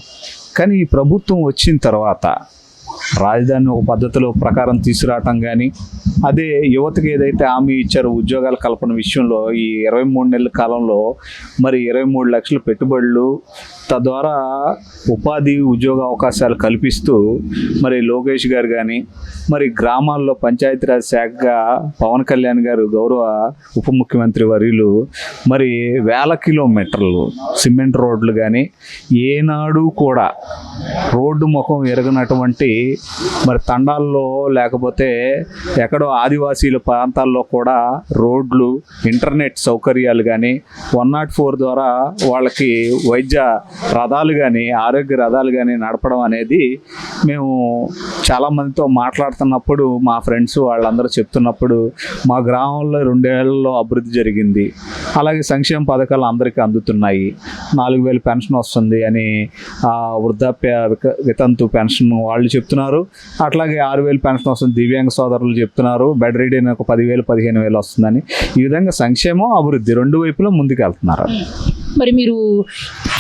[SPEAKER 4] కానీ ఈ ప్రభుత్వం వచ్చిన తర్వాత రాజధాని ఒక పద్ధతిలో ప్రకారం తీసుకురావటం కానీ, అదే యువతకి ఏదైతే హామీ ఇచ్చారో ఉద్యోగాల కల్పన విషయంలో ఈ 23 నెలల కాలంలో మరి 23 లక్షల పెట్టుబడులు, తద్వారా ఉపాధి ఉద్యోగ అవకాశాలు కల్పిస్తూ మరి లోకేష్ గారు కానీ, మరి గ్రామాల్లో పంచాయతీరాజ్ శాఖగా పవన్ కళ్యాణ్ గారు గౌరవ ఉప ముఖ్యమంత్రి వర్యులు మరి వేల కిలోమీటర్లు సిమెంట్ రోడ్లు కానీ, ఏనాడు కూడా రోడ్డు ముఖం ఎరగనటువంటి మరి తండాల్లో లేకపోతే ఎక్కడో ఆదివాసీల ప్రాంతాల్లో కూడా రోడ్లు, ఇంటర్నెట్ సౌకర్యాలు కానీ, 104 ద్వారా వాళ్ళకి వైద్య రథాలు కానీ, ఆరోగ్య రథాలు కానీ నడపడం అనేది మేము చాలామందితో మాట్లాడుతున్నప్పుడు, మా ఫ్రెండ్స్ వాళ్ళందరూ చెప్తున్నప్పుడు మా గ్రామంలో 2 ఏళ్లలో అభివృద్ధి జరిగింది, అలాగే సంక్షేమ పథకాలు అందరికీ అందుతున్నాయి, 4000 పెన్షన్ వస్తుంది అని వృద్ధాప్య వితంతు పెన్షన్ వాళ్ళు చెప్తున్నారు, అట్లాగే 6000 పెన్షన్ వస్తుంది దివ్యాంగ సోదరులు చెప్తున్నారు, బెడ్ రీడీని ఒక 10,000 15,000 వస్తుందని. ఈ విధంగా సంక్షేమం అభివృద్ధి రెండు వైపులా ముందుకు వెళ్తున్నారు.
[SPEAKER 1] మరి మీరు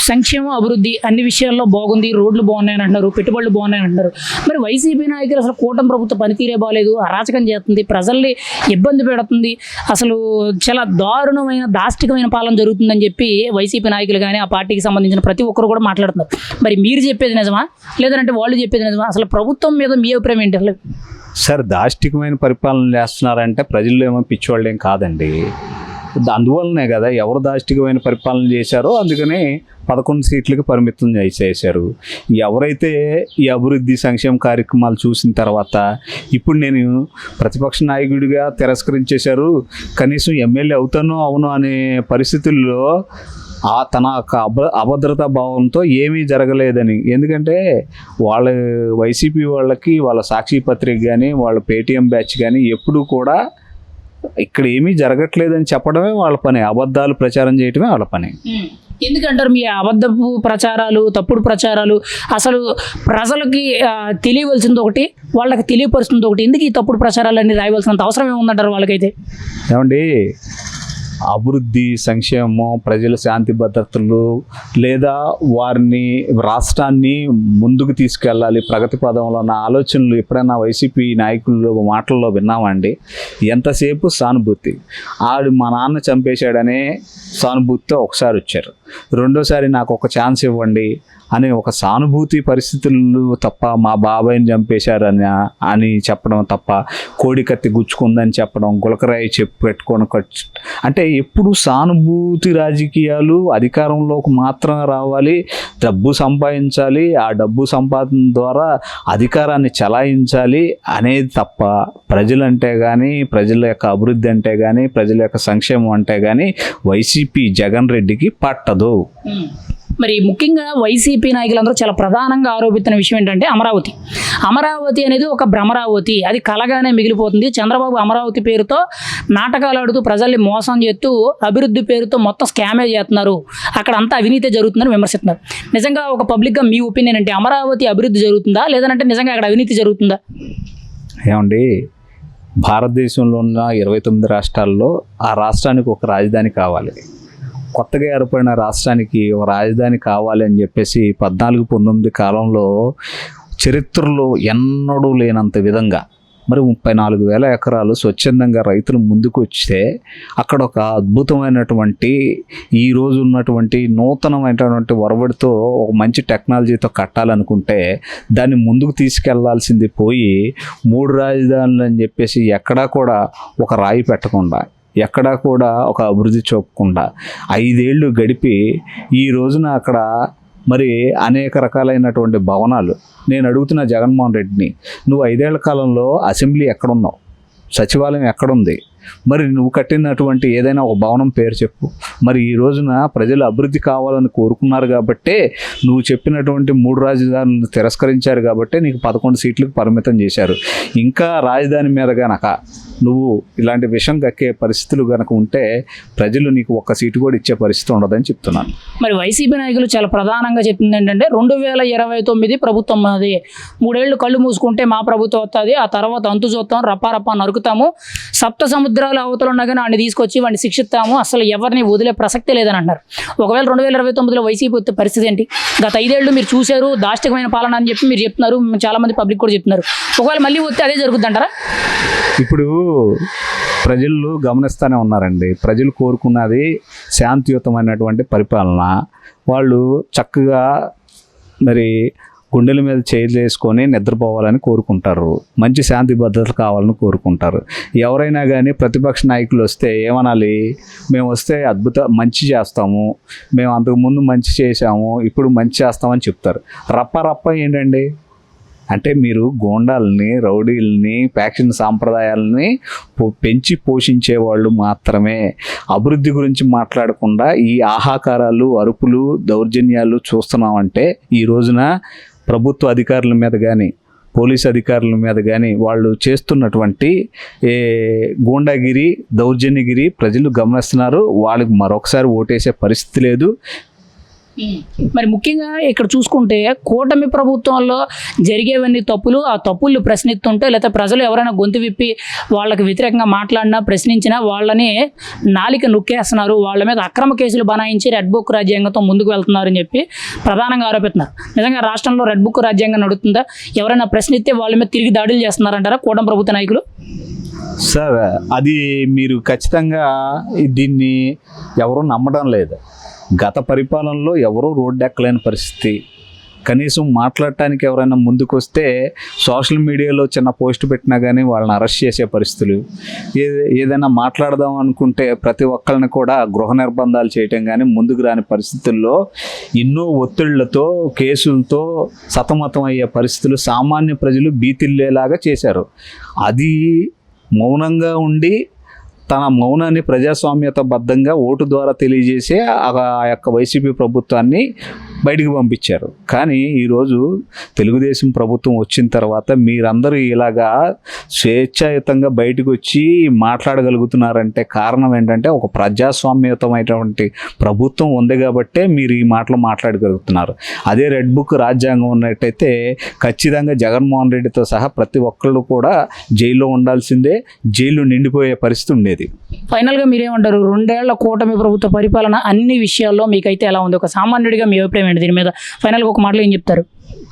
[SPEAKER 1] సంక్షేమం అభివృద్ధి అన్ని విషయాల్లో బాగుంది, రోడ్లు బాగున్నాయని అంటున్నారు, పెట్టుబడులు బాగున్నాయని అంటున్నారు. మరి వైసీపీ నాయకులు అసలు కూటమి ప్రభుత్వ పనితీరే బాగాలేదు, అరాచకం చేస్తుంది, ప్రజల్ని ఇబ్బంది పెడుతుంది, అసలు చాలా దారుణమైన దాష్టికమైన పాలన జరుగుతుందని చెప్పి వైసీపీ నాయకులు కానీ ఆ పార్టీకి సంబంధించిన ప్రతి ఒక్కరు కూడా మాట్లాడుతున్నారు. మరి మీరు చెప్పేది నిజమా, లేదంటే వాళ్ళు చెప్పేది నిజమా? అసలు ప్రభుత్వం మీద మీ అభిప్రాయం ఏంటి? అసలు
[SPEAKER 4] సార్, దాష్టికమైన పరిపాలన చేస్తున్నారంటే ప్రజల్లో ఏమో పిచ్చివాళ్ళు ఏం కాదండి. అందువల్లనే కదా ఎవరు దాష్టికమైన పరిపాలన చేశారో అందుకనే 11 సీట్లకు పరిమితం చేశారు. ఎవరైతే ఈ అభివృద్ధి సంక్షేమ కార్యక్రమాలు చూసిన తర్వాత ఇప్పుడు నేను ప్రతిపక్ష నాయకుడిగా తిరస్కరించేశారు, కనీసం ఎమ్మెల్యే అవుతానో అవును అనే పరిస్థితుల్లో తన అభద్రతా భావంతో ఏమీ జరగలేదని. ఎందుకంటే వాళ్ళ వైసీపీ వాళ్ళకి వాళ్ళ సాక్షి పత్రిక కానీ వాళ్ళ పేటీఎం బ్యాచ్ కానీ ఎప్పుడు కూడా ఇక్కడ ఏమీ జరగట్లేదని చెప్పడమే వాళ్ళ పని, అబద్ధాలు ప్రచారం చేయటమే వాళ్ళ పని.
[SPEAKER 1] ఎందుకంటారు మీ అబద్ధపు ప్రచారాలు, తప్పుడు ప్రచారాలు? అసలు ప్రజలకి తెలియవలసింది ఒకటి, వాళ్ళకి తెలియపరుస్తుంది ఒకటి. ఎందుకు ఈ తప్పుడు ప్రచారాలన్నీ రాయవలసినంత అవసరం ఏముందంటారు వాళ్ళకైతే?
[SPEAKER 4] ఏమండి, అభివృద్ధి సంక్షేమం, ప్రజల శాంతి భద్రతలు, లేదా వారిని రాష్ట్రాన్ని ముందుకు తీసుకెళ్ళాలి ప్రగతి పదంలో అన్న ఆలోచనలు ఎప్పుడైనా వైసీపీ నాయకులు మాటల్లో విన్నామండి? ఎంతసేపు సానుభూతి, ఆడు మా నాన్న చంపేశాడనే సానుభూతితో ఒకసారి వచ్చారు, రెండోసారి నాకు ఒక ఛాన్స్ ఇవ్వండి అనే ఒక సానుభూతి పరిస్థితులు తప్ప, మా బాబాయిని చంపేశారని అని చెప్పడం తప్ప, కోడి కత్తి గుచ్చుకుందని చెప్పడం, గులకరాయి పెట్టుకొని అంటే ఎప్పుడు సానుభూతి రాజకీయాలు, అధికారంలోకి మాత్రమే రావాలి, డబ్బు సంపాదించాలి, ఆ డబ్బు సంపాదన ద్వారా అధికారాన్ని చలాయించాలి అనేది తప్ప ప్రజలంటే కానీ, ప్రజల యొక్క అభివృద్ధి అంటే కానీ, ప్రజల యొక్క సంక్షేమం అంటే కానీ వైసీపీ జగన్ రెడ్డికి పట్టదు.
[SPEAKER 1] మరి ముఖ్యంగా వైసీపీ నాయకులందరూ చాలా ప్రధానంగా ఆరోపిస్తున్న విషయం ఏంటంటే అమరావతి అనేది ఒక భ్రమరావతి, అది కలగానే మిగిలిపోతుంది. చంద్రబాబు అమరావతి పేరుతో నాటకాలు ఆడుతూ ప్రజల్ని మోసం చేస్తూ అభివృద్ధి పేరుతో మొత్తం స్కామే చేస్తున్నారు, అక్కడ అంతా అవినీతి జరుగుతుందని విమర్శిస్తున్నారు. నిజంగా ఒక పబ్లిక్గా మీ ఒపీనియన్ అంటే అమరావతి అభివృద్ధి జరుగుతుందా, లేదంటే నిజంగా అక్కడ అవినీతి జరుగుతుందా?
[SPEAKER 4] ఏమండి, భారతదేశంలో ఉన్న 29 రాష్ట్రాల్లో ఆ రాష్ట్రానికి ఒక రాజధాని కావాలి. కొత్తగా ఏర్పడిన రాష్ట్రానికి ఒక రాజధాని కావాలి అని చెప్పేసి 14-19 కాలంలో చరిత్రలో ఎన్నడూ లేనంత విధంగా మరి 34,000 ఎకరాలు స్వచ్ఛందంగా రైతులు ముందుకు వస్తే అక్కడ ఒక అద్భుతమైనటువంటి ఈ రోజు ఉన్నటువంటి నూతనమైనటువంటి ఒరవడితో ఒక మంచి టెక్నాలజీతో కట్టాలనుకుంటే దాన్ని ముందుకు తీసుకెళ్లాల్సింది పోయి 3 రాజధానులు అని చెప్పేసి ఎక్కడా కూడా ఒక రాయి పెట్టకుండా, ఎక్కడా కూడా ఒక అభివృద్ధి చూపకుండా 5 ఏళ్ళు గడిపి ఈ రోజున అక్కడ మరి అనేక రకాలైనటువంటి భవనాలు. నేను అడుగుతున్న జగన్మోహన్ రెడ్డిని, నువ్వు 5 ఏళ్ల కాలంలో అసెంబ్లీ ఎక్కడున్నావు, సచివాలయం ఎక్కడుంది, మరి నువ్వు కట్టినటువంటి ఏదైనా ఒక భవనం పేరు చెప్పు. మరి ఈ రోజున ప్రజలు అభివృద్ధి కావాలని కోరుకున్నారు కాబట్టే నువ్వు చెప్పినటువంటి 3 రాజధానులను తిరస్కరించారు కాబట్టే నీకు 11 సీట్లకు పరిమితం చేశారు. ఇంకా రాజధాని మీద గనక నువ్వు ఇలాంటి విషయం కక్కే పరిస్థితులు కనుక ఉంటే ప్రజలు నీకు 1 సీటు కూడా ఇచ్చే పరిస్థితి ఉండదని చెప్తున్నాను.
[SPEAKER 1] మరి వైసీపీ నాయకులు చాలా ప్రధానంగా చెప్పింది ఏంటంటే 2029 ప్రభుత్వం అది 3 ఏళ్ళు కళ్ళు మూసుకుంటే మా ప్రభుత్వం వస్తుంది, ఆ తర్వాత అంతు చూస్తాం, రప్పా నరుకుతాము, 7 సముద్రాల అవతల ఉన్నా కానీ వాడిని తీసుకొచ్చి వాడిని శిక్షిస్తాము, అసలు ఎవరిని వదిలే ప్రసక్తే లేదని అంటారు. ఒకవేళ 2029లో వైసీపీ వచ్చే పరిస్థితి ఏంటి? గత 5 ఏళ్ళు మీరు చూశారు, దాష్టికమైన పాలన అని చెప్పి మీరు చెప్తున్నారు, చాలా మంది పబ్లిక్ కూడా చెప్తున్నారు. ఒకవేళ మళ్ళీ వస్తే అదే జరుగుద్ది అంటారా?
[SPEAKER 4] ఇప్పుడు ప్రజలు గమనిస్తూనే ఉన్నారండి. ప్రజలు కోరుకున్నది శాంతియుతమైనటువంటి పరిపాలన. వాళ్ళు చక్కగా మరి గుండెల మీద చేతులు వేసుకొని నిద్రపోవాలని కోరుకుంటారు. మంచి శాంతి భద్రతలు కావాలని కోరుకుంటారు. ఎవరైనా కానీ ప్రతిపక్ష నాయకులు వస్తే ఏమనాలి? మేము వస్తే మంచి చేస్తాము, మేము అంతకుముందు మంచి చేసాము, ఇప్పుడు మంచి చేస్తామని చెప్తారు. రప్ప ఏంటండి అంటే మీరు గోండాలని, రౌడీలని, ఫ్యాక్షన్ సాంప్రదాయాలని పెంచి పోషించే వాళ్ళు మాత్రమే. అభివృద్ధి గురించి మాట్లాడకుండా ఈ ఆహాకారాలు, అరుపులు, దౌర్జన్యాలు చూస్తున్నామంటే ఈ రోజున ప్రభుత్వ అధికారుల మీద కానీ పోలీస్ అధికారుల మీద కానీ వాళ్ళు చేస్తున్నటువంటి గూండాగిరి, దౌర్జన్యగిరి ప్రజలు గమనిస్తున్నారు. వాళ్ళకి మరొకసారి ఓటేసే పరిస్థితి లేదు.
[SPEAKER 1] మరి ముఖ్యంగా ఇక్కడ చూసుకుంటే కూటమి ప్రభుత్వంలో జరిగేవన్నీ తప్పులు, ఆ తప్పులు ప్రశ్నిస్తుంటే లేకపోతే ప్రజలు ఎవరైనా గొంతు విప్పి వాళ్ళకి వ్యతిరేకంగా మాట్లాడినా ప్రశ్నించినా వాళ్ళని నాలిక నొక్కేస్తున్నారు, వాళ్ళ మీద అక్రమ కేసులు బనాయించి రెడ్ బుక్ రాజ్యాంగంతో ముందుకు వెళ్తున్నారని చెప్పి ప్రధానంగా ఆరోపిస్తున్నారు. నిజంగా రాష్ట్రంలో రెడ్ బుక్ రాజ్యాంగం నడుస్తుందా? ఎవరైనా ప్రశ్నిస్తే వాళ్ళ మీద తిరిగి దాడులు చేస్తున్నారంటారా కూటమి ప్రభుత్వ నాయకులు?
[SPEAKER 4] సార్, అది మీరు ఖచ్చితంగా దీన్ని ఎవరూ నమ్మడం లేదు. గత పరిపాలనలో ఎవరూ రోడ్డు ఎక్కలేని పరిస్థితి. కనీసం మాట్లాడటానికి ఎవరైనా ముందుకు వస్తే సోషల్ మీడియాలో చిన్న పోస్ట్ పెట్టినా కానీ వాళ్ళని అరెస్ట్ చేసే పరిస్థితులు. ఏదైనా మాట్లాడదాం అనుకుంటే ప్రతి ఒక్కరిని కూడా గృహ నిర్బంధాలు చేయటం కానీ ముందుకు రాని పరిస్థితుల్లో ఎన్నో ఒత్తిళ్లతో, కేసులతో సతమతం అయ్యే పరిస్థితులు సామాన్య ప్రజలు బీతిల్లేలాగా చేశారు. అది మౌనంగా ఉండి తన మౌనాన్ని ప్రజాస్వామ్యతబద్ధంగా ఓటు ద్వారా తెలియజేసే ఆ యొక్క వైసీపీ ప్రభుత్వాన్ని బయటికి పంపించారు. కానీ ఈరోజు తెలుగుదేశం ప్రభుత్వం వచ్చిన తర్వాత మీరందరూ ఇలాగా స్వేచ్ఛాయుతంగా బయటకు వచ్చి మాట్లాడగలుగుతున్నారంటే కారణం ఏంటంటే ఒక ప్రజాస్వామ్యతమైనటువంటి ప్రభుత్వం ఉంది కాబట్టే మీరు ఈ మాటలు మాట్లాడగలుగుతున్నారు. అదే రెడ్ బుక్ రాజ్యాంగం ఉన్నట్టయితే ఖచ్చితంగా జగన్మోహన్ రెడ్డితో సహా ప్రతి ఒక్కళ్ళు కూడా జైల్లో ఉండాల్సిందే, జైలు నిండిపోయే పరిస్థితి ఉండేది.
[SPEAKER 1] ఫైనల్గా మీరేమంటారు? 2 ఏళ్ల కూటమి ప్రభుత్వ పరిపాలన అన్ని విషయాల్లో మీకైతే ఎలా ఉంది? ఒక సామాన్యుడిగా మీ అభిప్రాయం ఏంటి దీని మీద? ఫైనల్గా ఒక మాటలో ఏం చెప్తారు?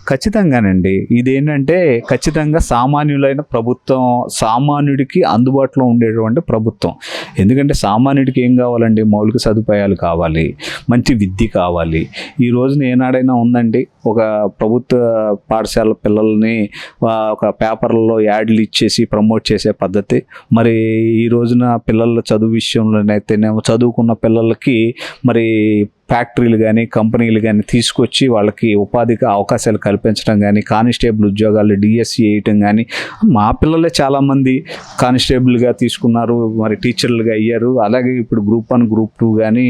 [SPEAKER 4] ఖచ్చితంగానండి, ఇదేంటంటే ఖచ్చితంగా సామాన్యులైన ప్రభుత్వం, సామాన్యుడికి అందుబాటులో ఉండేటువంటి ప్రభుత్వం. ఎందుకంటే సామాన్యుడికి ఏం కావాలండి? మౌలిక సదుపాయాలు కావాలి, మంచి విద్య కావాలి. ఈ రోజున ఏనాడైనా ఉందండి ఒక ప్రభుత్వ పాఠశాల పిల్లల్ని ఒక పేపర్లలో యాడ్లు ఇచ్చేసి ప్రమోట్ చేసే పద్ధతి? మరి ఈ రోజున పిల్లల చదువు విషయంలోనైతేనేమో చదువుకున్న పిల్లలకి మరి ఫ్యాక్టరీలు కానీ కంపెనీలు కానీ తీసుకొచ్చి వాళ్ళకి ఉపాధికి అవకాశాలు కల్పించడం కానీ, కానిస్టేబుల్ ఉద్యోగాలు డిఎస్సి వేయటం కానీ, మా పిల్లలే చాలామంది కానిస్టేబుల్గా తీసుకున్నారు, మరి టీచర్లుగా అయ్యారు. అలాగే ఇప్పుడు గ్రూప్ 1 గ్రూప్ 2 కానీ,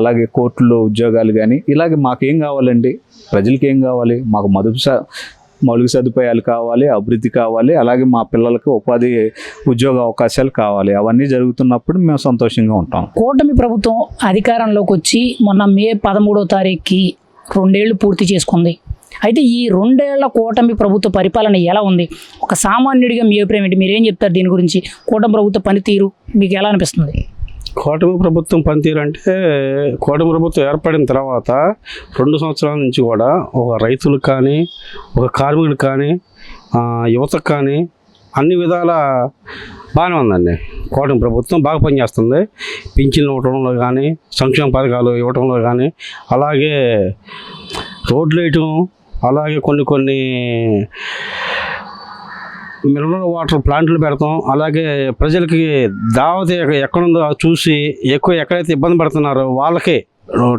[SPEAKER 4] అలాగే కోర్టులో ఉద్యోగాలు కానీ. ఇలాగే మాకేం కావాలండి? ప్రజలకి ఏం కావాలి? మాకు మౌలిక సదుపాయాలు కావాలి, అభివృద్ధి కావాలి, అలాగే మా పిల్లలకి ఉపాధి ఉద్యోగ అవకాశాలు కావాలి. అవన్నీ జరుగుతున్నప్పుడు మేము సంతోషంగా ఉంటాం.
[SPEAKER 1] కూటమి ప్రభుత్వం అధికారంలోకి వచ్చి మొన్న మే 13వ తారీఖుకి 2 ఏళ్ళు పూర్తి చేసుకుంది. అయితే ఈ 2 ఏళ్ల కూటమి ప్రభుత్వ పరిపాలన ఎలా ఉంది? ఒక సామాన్యుడిగా మీ అభిప్రాయం ఏంటి? మీరేం చెప్తారు దీని గురించి? కూటమి ప్రభుత్వ పనితీరు మీకు ఎలా అనిపిస్తుంది?
[SPEAKER 5] కూటమి ప్రభుత్వం పనితీరు అంటే, కూటమి ప్రభుత్వం ఏర్పడిన తర్వాత 2 సంవత్సరాల నుంచి కూడా ఒక రైతులకు కానీ, ఒక కార్మికులకు కానీ, యువతకు కానీ అన్ని విధాల బాగానే ఉందండి. కూటమి ప్రభుత్వం బాగా పనిచేస్తుంది. పింఛన్లు ఇవ్వడంలో కానీ, సంక్షేమ పథకాలు ఇవ్వడంలో కానీ, అలాగే రోడ్లు వేయటం, అలాగే కొన్ని మినరల్ వాటర్ ప్లాంట్లు పెడతాం. అలాగే ప్రజలకి దావత్ ఎక్కడుందో చూసి ఎక్కడైతే ఇబ్బంది పడుతున్నారో వాళ్ళకి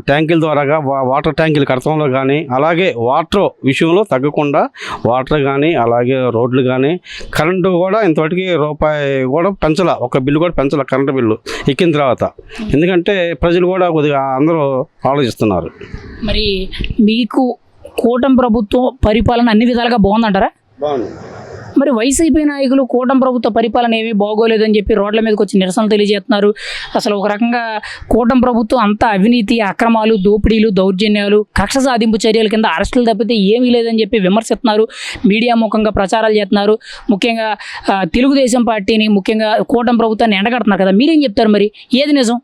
[SPEAKER 5] ట్యాంకుల ద్వారాగా వాటర్ ట్యాంకులు కడతంలో కానీ, అలాగే వాటర్ విషయంలో తగ్గకుండా వాటర్ కానీ, అలాగే రోడ్లు కానీ, కరెంటు కూడా ఇంతవరకు రూపాయి కూడా పెంచాల, ఒక బిల్లు కూడా పెంచాల కరెంటు బిల్లు ఎక్కిన తర్వాత. ఎందుకంటే ప్రజలు కూడా కొద్దిగా అందరూ ఆలోచిస్తున్నారు.
[SPEAKER 1] మరి మీకు కూటమి ప్రభుత్వం పరిపాలన అన్ని విధాలుగా బాగుందంటారా?
[SPEAKER 5] బాగుంది.
[SPEAKER 1] మరి వైసీపీ నాయకులు కూటమి ప్రభుత్వ పరిపాలన ఏమీ బాగోలేదని చెప్పి రోడ్ల మీదకి వచ్చి నిరసనలు తెలియజేస్తున్నారు. అసలు ఒక రకంగా కూటమి ప్రభుత్వం అంతా అవినీతి, అక్రమాలు, దోపిడీలు, దౌర్జన్యాలు, కక్ష సాధింపు చర్యల కింద అరెస్టులు తప్పితే ఏమీ లేదని చెప్పి విమర్శిస్తున్నారు. మీడియా ముఖంగా ప్రచారాలు చేస్తున్నారు. ముఖ్యంగా తెలుగుదేశం పార్టీని, ముఖ్యంగా కూటమి ప్రభుత్వాన్ని ఎండగడుతున్నారు కదా. మీరేం చెప్తారు? మరి ఏది నిజం?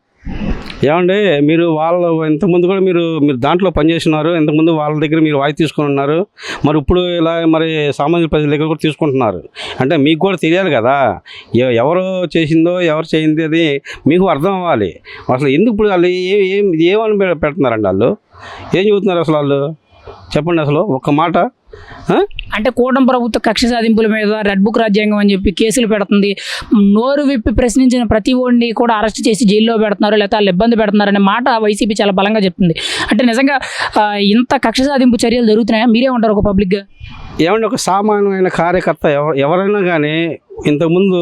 [SPEAKER 5] ఏమంటే మీరు వాళ్ళు ఇంతకుముందు కూడా మీరు దాంట్లో పనిచేస్తున్నారు, ఇంతకుముందు వాళ్ళ దగ్గర మీరు వాయిస్ తీసుకుని ఉన్నారు, మరి ఇప్పుడు ఇలా మరి సామాన్య ప్రజల దగ్గర కూడా తీసుకుంటున్నారు. అంటే మీకు కూడా తెలియాలి కదా ఎవరు చేసిందో ఎవరు చేయింది అది మీకు అర్థం అవ్వాలి. అసలు ఎందుకు ఇప్పుడు వాళ్ళు ఏమని పెడుతున్నారండి? వాళ్ళు ఏం చెబుతున్నారు అసలు? వాళ్ళు చెప్పండి అసలు ఒక్క మాట.
[SPEAKER 1] అంటే కూటమి ప్రభుత్వ కక్ష సాధింపుల మీద రెడ్ బుక్ రాజ్యాంగం అని చెప్పి కేసులు పెడుతుంది. నోరు విప్పి ప్రశ్నించిన ప్రతి ఒడిని కూడా అరెస్ట్ చేసి జైల్లో పెడుతున్నారు, లేకపోతే వాళ్ళు ఇబ్బంది పెడుతున్నారు అనే మాట వైసీపీ చాలా బలంగా చెప్తుంది. అంటే నిజంగా ఇంత కక్ష సాధింపు చర్యలు జరుగుతున్నాయా? మీరేమంటారు ఒక పబ్లిక్గా?
[SPEAKER 5] ఏమంటే ఒక సామాన్యమైన కార్యకర్త ఎవరైనా కానీ ఇంతకుముందు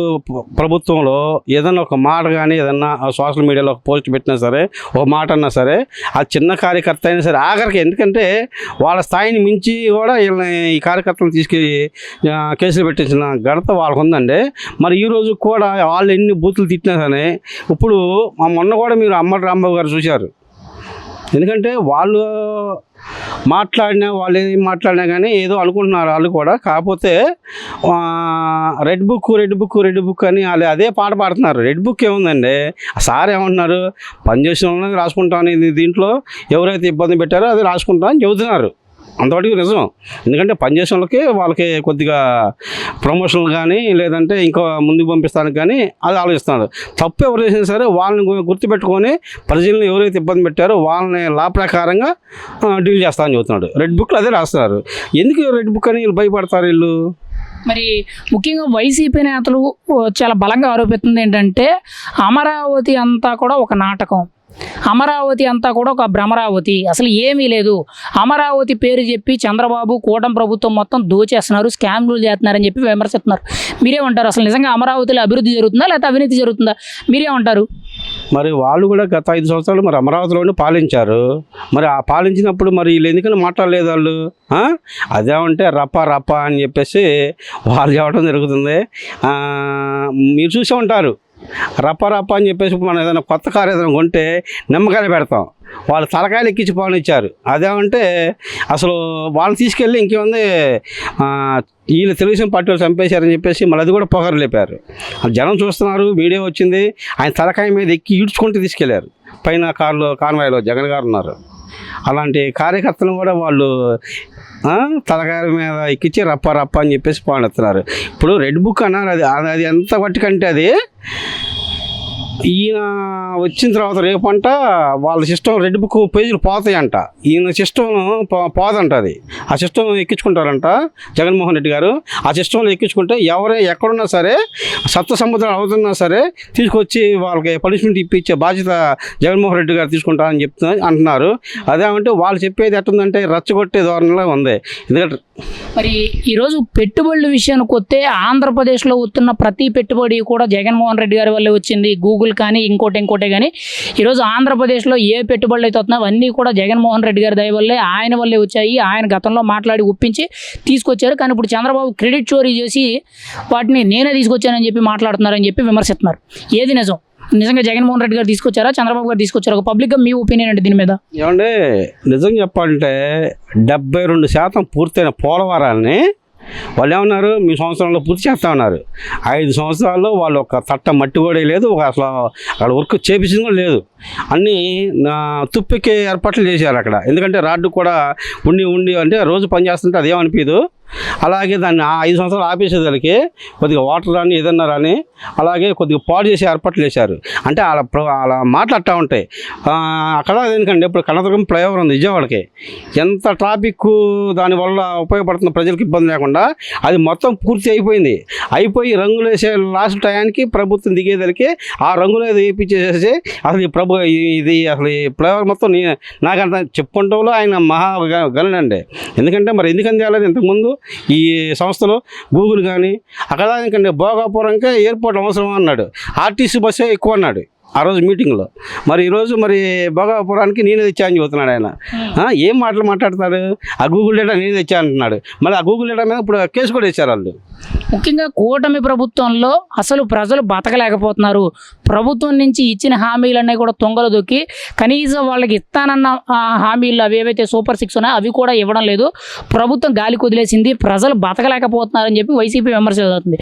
[SPEAKER 5] ప్రభుత్వంలో ఏదైనా ఒక మాట కానీ ఏదన్నా సోషల్ మీడియాలో ఒక పోస్ట్ పెట్టినా సరే, ఒక మాట అన్నా సరే, ఆ చిన్న కార్యకర్త అయినా సరే ఆఖరికి, ఎందుకంటే వాళ్ళ స్థాయిని మించి కూడా ఈ కార్యకర్తలను తీసుకెళ్ళి కేసులు పెట్టించిన ఘనత వాళ్ళకు ఉందండి. మరి ఈరోజు కూడా వాళ్ళు ఎన్ని బూతులు తిట్టినా సరే, ఇప్పుడు మొన్న కూడా మీరు అమ్మటి రాంబాబు గారు చూశారు. ఎందుకంటే వాళ్ళు వాళ్ళు ఏం మాట్లాడినా కానీ ఏదో అనుకుంటున్నారు వాళ్ళు కూడా. కాకపోతే రెడ్ బుక్ అని వాళ్ళు అదే పాట పాడుతున్నారు. రెడ్ బుక్ ఏముందండి? సార్ ఏమంటున్నారు? పనిచేసిన వాళ్ళని రాసుకుంటాను, దీంట్లో ఎవరైతే ఇబ్బంది పెట్టారో అది రాసుకుంటామని చెబుతున్నారు. అంతవరకు నిజం. ఎందుకంటే పనిచేసిన వాళ్ళకి కొద్దిగా ప్రమోషన్లు కానీ లేదంటే ఇంకా ముందుకు పంపిస్తానికి కానీ అది ఆలోచిస్తున్నారు. తప్పు ఎవరు చేసినా సరే వాళ్ళని గుర్తుపెట్టుకొని ప్రజలను ఎవరైతే ఇబ్బంది పెట్టారో వాళ్ళని లా ప్రకారంగా డీల్ చేస్తామని చెబుతున్నాడు. రెడ్ బుక్లో అదే రాస్తున్నారు. ఎందుకు రెడ్ బుక్ అని వీళ్ళు భయపడతారు వీళ్ళు?
[SPEAKER 1] మరి ముఖ్యంగా వైసీపీ నేతలు చాలా బలంగా ఆరోపిస్తుంది ఏంటంటే అమరావతి అంతా కూడా ఒక నాటకం, అమరావతి అంతా కూడా ఒక భ్రమరావతి, అసలు ఏమీ లేదు. అమరావతి పేరు చెప్పి చంద్రబాబు కూటమి ప్రభుత్వం మొత్తం దోచేస్తున్నారు, స్కామ్లు చేస్తున్నారని చెప్పి విమర్శిస్తున్నారు. మీరేమంటారు? అసలు నిజంగా అమరావతిలో అభివృద్ధి జరుగుతుందా లేకపోతే అవినీతి జరుగుతుందా? మీరేమంటారు?
[SPEAKER 5] మరి వాళ్ళు కూడా గత 5 సంవత్సరాలు మరి అమరావతిలోనే పాలించారు. మరి ఆ పాలించినప్పుడు మరి వీళ్ళు ఎందుకని మాట్లాడలేదు వాళ్ళు? అదేమంటే రప్ప అని చెప్పేసి వాళ్ళు చెప్పడం జరుగుతుంది. మీరు చూసే ఉంటారు, రప్ప అని చెప్పేసి మనం ఏదైనా కొత్త కారు ఏదైనా కొంటే నిమ్మకాయలు పెడతాం, వాళ్ళు తలకాయలు ఎక్కించి పోనిచ్చారు. అదేమంటే అసలు వాళ్ళని తీసుకెళ్ళి ఇంకేముంది వీళ్ళు తెలుగుదేశం పార్టీ వాళ్ళు చంపేశారని చెప్పేసి మళ్ళీ అది కూడా పొగరు లేపారు. జనం చూస్తున్నారు, మీడియా వచ్చింది, ఆయన తలకాయ మీద ఎక్కి ఈడ్చుకుంటూ తీసుకెళ్లారు. పైన కాన్వాయ్లో జగన్ గారు ఉన్నారు. అలాంటి కార్యకర్తలను కూడా వాళ్ళు తలకాయ మీద ఎక్కించి రప్ప అని చెప్పేసి పాడెత్తున్నారు. ఇప్పుడు రెడ్ బుక్ అన్నారు, అది ఎంత పట్టుకంటే అది ఈయన వచ్చిన తర్వాత రేపంట వాళ్ళ సిస్టమ్ రెడ్ బుక్ పేజీలు పోతాయంట, ఈయన సిస్టమ్ పోదంట. అది ఆ సిస్టమ్ ఎక్కించుకుంటారంట జగన్మోహన్ రెడ్డి గారు. ఆ సిస్టంలో ఎక్కించుకుంటే ఎక్కడున్నా సరే, సప్త సముద్రాలు అవుతున్నా సరే తీసుకొచ్చి వాళ్ళకి పనిష్మెంట్ ఇప్పించే బాధ్యత జగన్మోహన్ రెడ్డి గారు తీసుకుంటారని అంటున్నారు. అదేమంటే వాళ్ళు చెప్పేది ఎట్టుందంటే రచ్చగొట్టే ధోరణిలో ఉంది. ఎందుకంటే
[SPEAKER 1] మరి ఈరోజు పెట్టుబడుల విషయానికి వస్తే ఆంధ్రప్రదేశ్లో వస్తున్న ప్రతి పెట్టుబడి కూడా జగన్మోహన్ రెడ్డి గారి వల్లే వచ్చింది. గూగుల్ కానీ ఇంకోటే కానీ ఈరోజు ఆంధ్రప్రదేశ్లో ఏ పెట్టుబడులు అయితే వస్తున్నాయో అవన్నీ కూడా జగన్మోహన్ రెడ్డి గారి దయ వల్లే, ఆయన వల్లే వచ్చాయి. ఆయన గతంలో మాట్లాడి ఒప్పించి తీసుకొచ్చారు. కానీ ఇప్పుడు చంద్రబాబు క్రెడిట్ చోరీ చేసి వాటిని నేనే తీసుకొచ్చానని చెప్పి మాట్లాడుతున్నారని చెప్పి విమర్శిస్తున్నారు. ఏది నిజం? నిజంగా జగన్మోహన్ రెడ్డి గారు తీసుకొచ్చారా, చంద్రబాబు గారు తీసుకొచ్చారా? ఒక పబ్లిక్గా మీ ఒపీనియన్ అంటే దీని మీద?
[SPEAKER 5] ఏమంటే నిజం చెప్పాలంటే 72% పూర్తయిన పోలవరాన్ని వాళ్ళు ఏమన్నారు, మీ సంవత్సరంలో పూర్తి చేస్తా ఉన్నారు. 5 సంవత్సరాల్లో వాళ్ళు ఒక తట్ట మట్టి కూడా లేదు, ఒక అసలు అక్కడ వర్క్ చేపించింది కూడా లేదు. అన్నీ తుప్పెక్కే ఏర్పాట్లు చేశారు అక్కడ. ఎందుకంటే రాడ్డు కూడా ఉండి అంటే రోజు పని చేస్తుంటే అదేమనిపించదు, అలాగే దాన్ని 5 సంవత్సరాలు ఆపేసేదానికి కొద్దిగా వాటర్ రాని ఏదన్నా రాని అలాగే కొద్దిగా పాడు చేసి ఏర్పాట్లు చేశారు. అంటే అలా మాట్లాడుతూ ఉంటాయి. అక్కడ ఎందుకంటే ఇప్పుడు కనకదుర్గం ఫ్లైఓవర్ ఉంది విజయవాడకి, ఎంత ట్రాఫిక్ దానివల్ల ఉపయోగపడుతున్న ప్రజలకు ఇబ్బంది లేకుండా అది మొత్తం పూర్తి అయిపోయి రంగులు వేసే లాస్ట్ టయానికి ప్రభుత్వం దిగేదరికి ఆ రంగులు ఏదో వేయించేసేసి అసలు ఇది అసలు ఈ ఫ్లైఓవర్ మొత్తం నాకంత చెప్పుకుంటూ ఆయన మహా గనుడండి. ఎందుకంటే మరి ఎందుకని తేలేదు ఇంతకుముందు ఈ సంస్థలో గూగుల్ కానీ అక్కడ ఎందుకంటే భోగాపురంకే ఎయిర్పోర్ట్ అవసరం అన్నాడు, ఆర్టీసీ బస్సే ఎక్కువ అన్నాడు ఆ రోజు మీటింగ్లో. మరి ఈరోజు మరి భోగాపురానికి నేనే తెచ్చా అని చెబుతున్నాడు ఆయన. ఏం మాటలు మాట్లాడతాడు? ఆ గూగుల్ డేటా నేనే తెచ్చా అంటున్నాడు. మళ్ళీ ఆ గూగుల్ డేటా మీద ఇప్పుడు కేసు కూడా వేశారు వాళ్ళు.
[SPEAKER 1] ముఖ్యంగా కూటమి ప్రభుత్వంలో అసలు ప్రజలు బతకలేకపోతున్నారు. ప్రభుత్వం నుంచి ఇచ్చిన హామీలన్నీ కూడా తొంగలు దొక్కి కనీసం వాళ్ళకి ఇస్తానన్న హామీలు అవి ఏవైతే సూపర్ 6 ఉన్నాయో అవి కూడా ఇవ్వడం లేదు. ప్రభుత్వం గాలికి వదిలేసింది. ప్రజలు బతకలేకపోతున్నారని చెప్పి వైసీపీ విమర్శ జరుగుతుంది.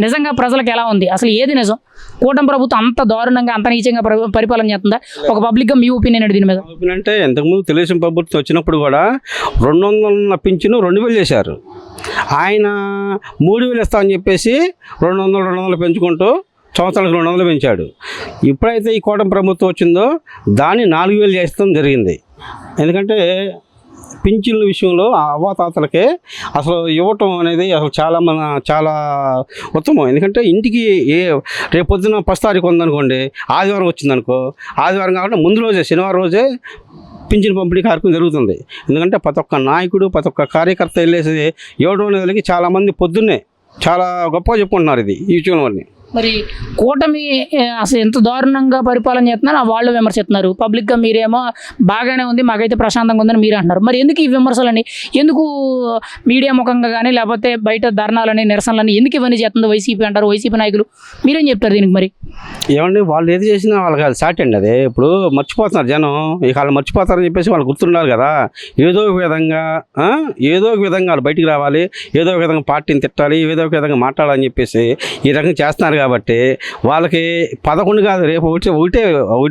[SPEAKER 1] నిజంగా ప్రజలకు ఎలా ఉంది? అసలు ఏది నిజం? కూటమి ప్రభుత్వం అంత దారుణంగా అంత నీచంగా పరిపాలన చేస్తుందా? ఒక పబ్లిక్గా మీ ఒపీనియన్ దీని మీద?
[SPEAKER 5] ఒపీనియన్ అంటే ఇంతకుముందు తెలుగుదేశం ప్రభుత్వం వచ్చినప్పుడు కూడా 200 పింఛను 2000 చేశారు. ఆయన 3000 ఇస్తామని చెప్పేసి 200 పెంచుకుంటూ సంవత్సరానికి 200 పెంచాడు. ఎప్పుడైతే ఈ కూటమి ప్రభుత్వం వచ్చిందో దాన్ని 4000 చేస్తాం జరిగింది. ఎందుకంటే పింఛన్ల విషయంలో ఆ అవ్వాతాతలకే అసలు ఇవ్వటం అనేది అసలు చాలా ఉత్తమం. ఎందుకంటే ఇంటికి రేపు పొద్దున 1 తారీఖు ఉందనుకోండి, ఆదివారం వచ్చిందనుకో, ఆదివారం కాబట్టి ముందు రోజే శనివారం రోజే పింఛన్ పంపిణీ కార్యక్రమం జరుగుతుంది. ఎందుకంటే ప్రతి ఒక్క నాయకుడు ప్రతి ఒక్క కార్యకర్త వెళ్ళేసి ఇవ్వడం అనేది చాలామంది పొద్దున్నే చాలా గొప్పగా చెప్పుకుంటున్నారు ఈ విషయంలోని.
[SPEAKER 1] మరి కూటమి అసలు ఎంత దారుణంగా పరిపాలన చేస్తున్నారు వాళ్ళు విమర్శిస్తున్నారు. పబ్లిక్గా మీరేమో బాగానే ఉంది, మాకైతే ప్రశాంతంగా ఉందని మీరు అంటున్నారు. మరి ఎందుకు ఈ విమర్శలని? ఎందుకు మీడియా ముఖంగా కానీ లేకపోతే బయట ధర్నాలని నిరసనలని ఎందుకు ఇవన్నీ చేస్తుందో వైసీపీ అంటారు, వైసీపీ నాయకులు? మీరేం చెప్తారు దీనికి? మరి
[SPEAKER 5] ఏమండి, వాళ్ళు ఏది చేసినా వాళ్ళకి అది సాటి అండి. అదే ఇప్పుడు మర్చిపోతున్నారు జనం. ఇక వాళ్ళు మర్చిపోతారని చెప్పేసి వాళ్ళు గుర్తుండాలి కదా. ఏదో ఒక విధంగా వాళ్ళు బయటికి రావాలి, ఏదో ఒక విధంగా పార్టీని తిట్టాలి, ఏదో ఒక విధంగా మాట్లాడాలని చెప్పేసి ఈ రకంగా చేస్తున్నారు. కాబట్టి వాళ్ళకి 11 కాదు, రేపు ఒకటి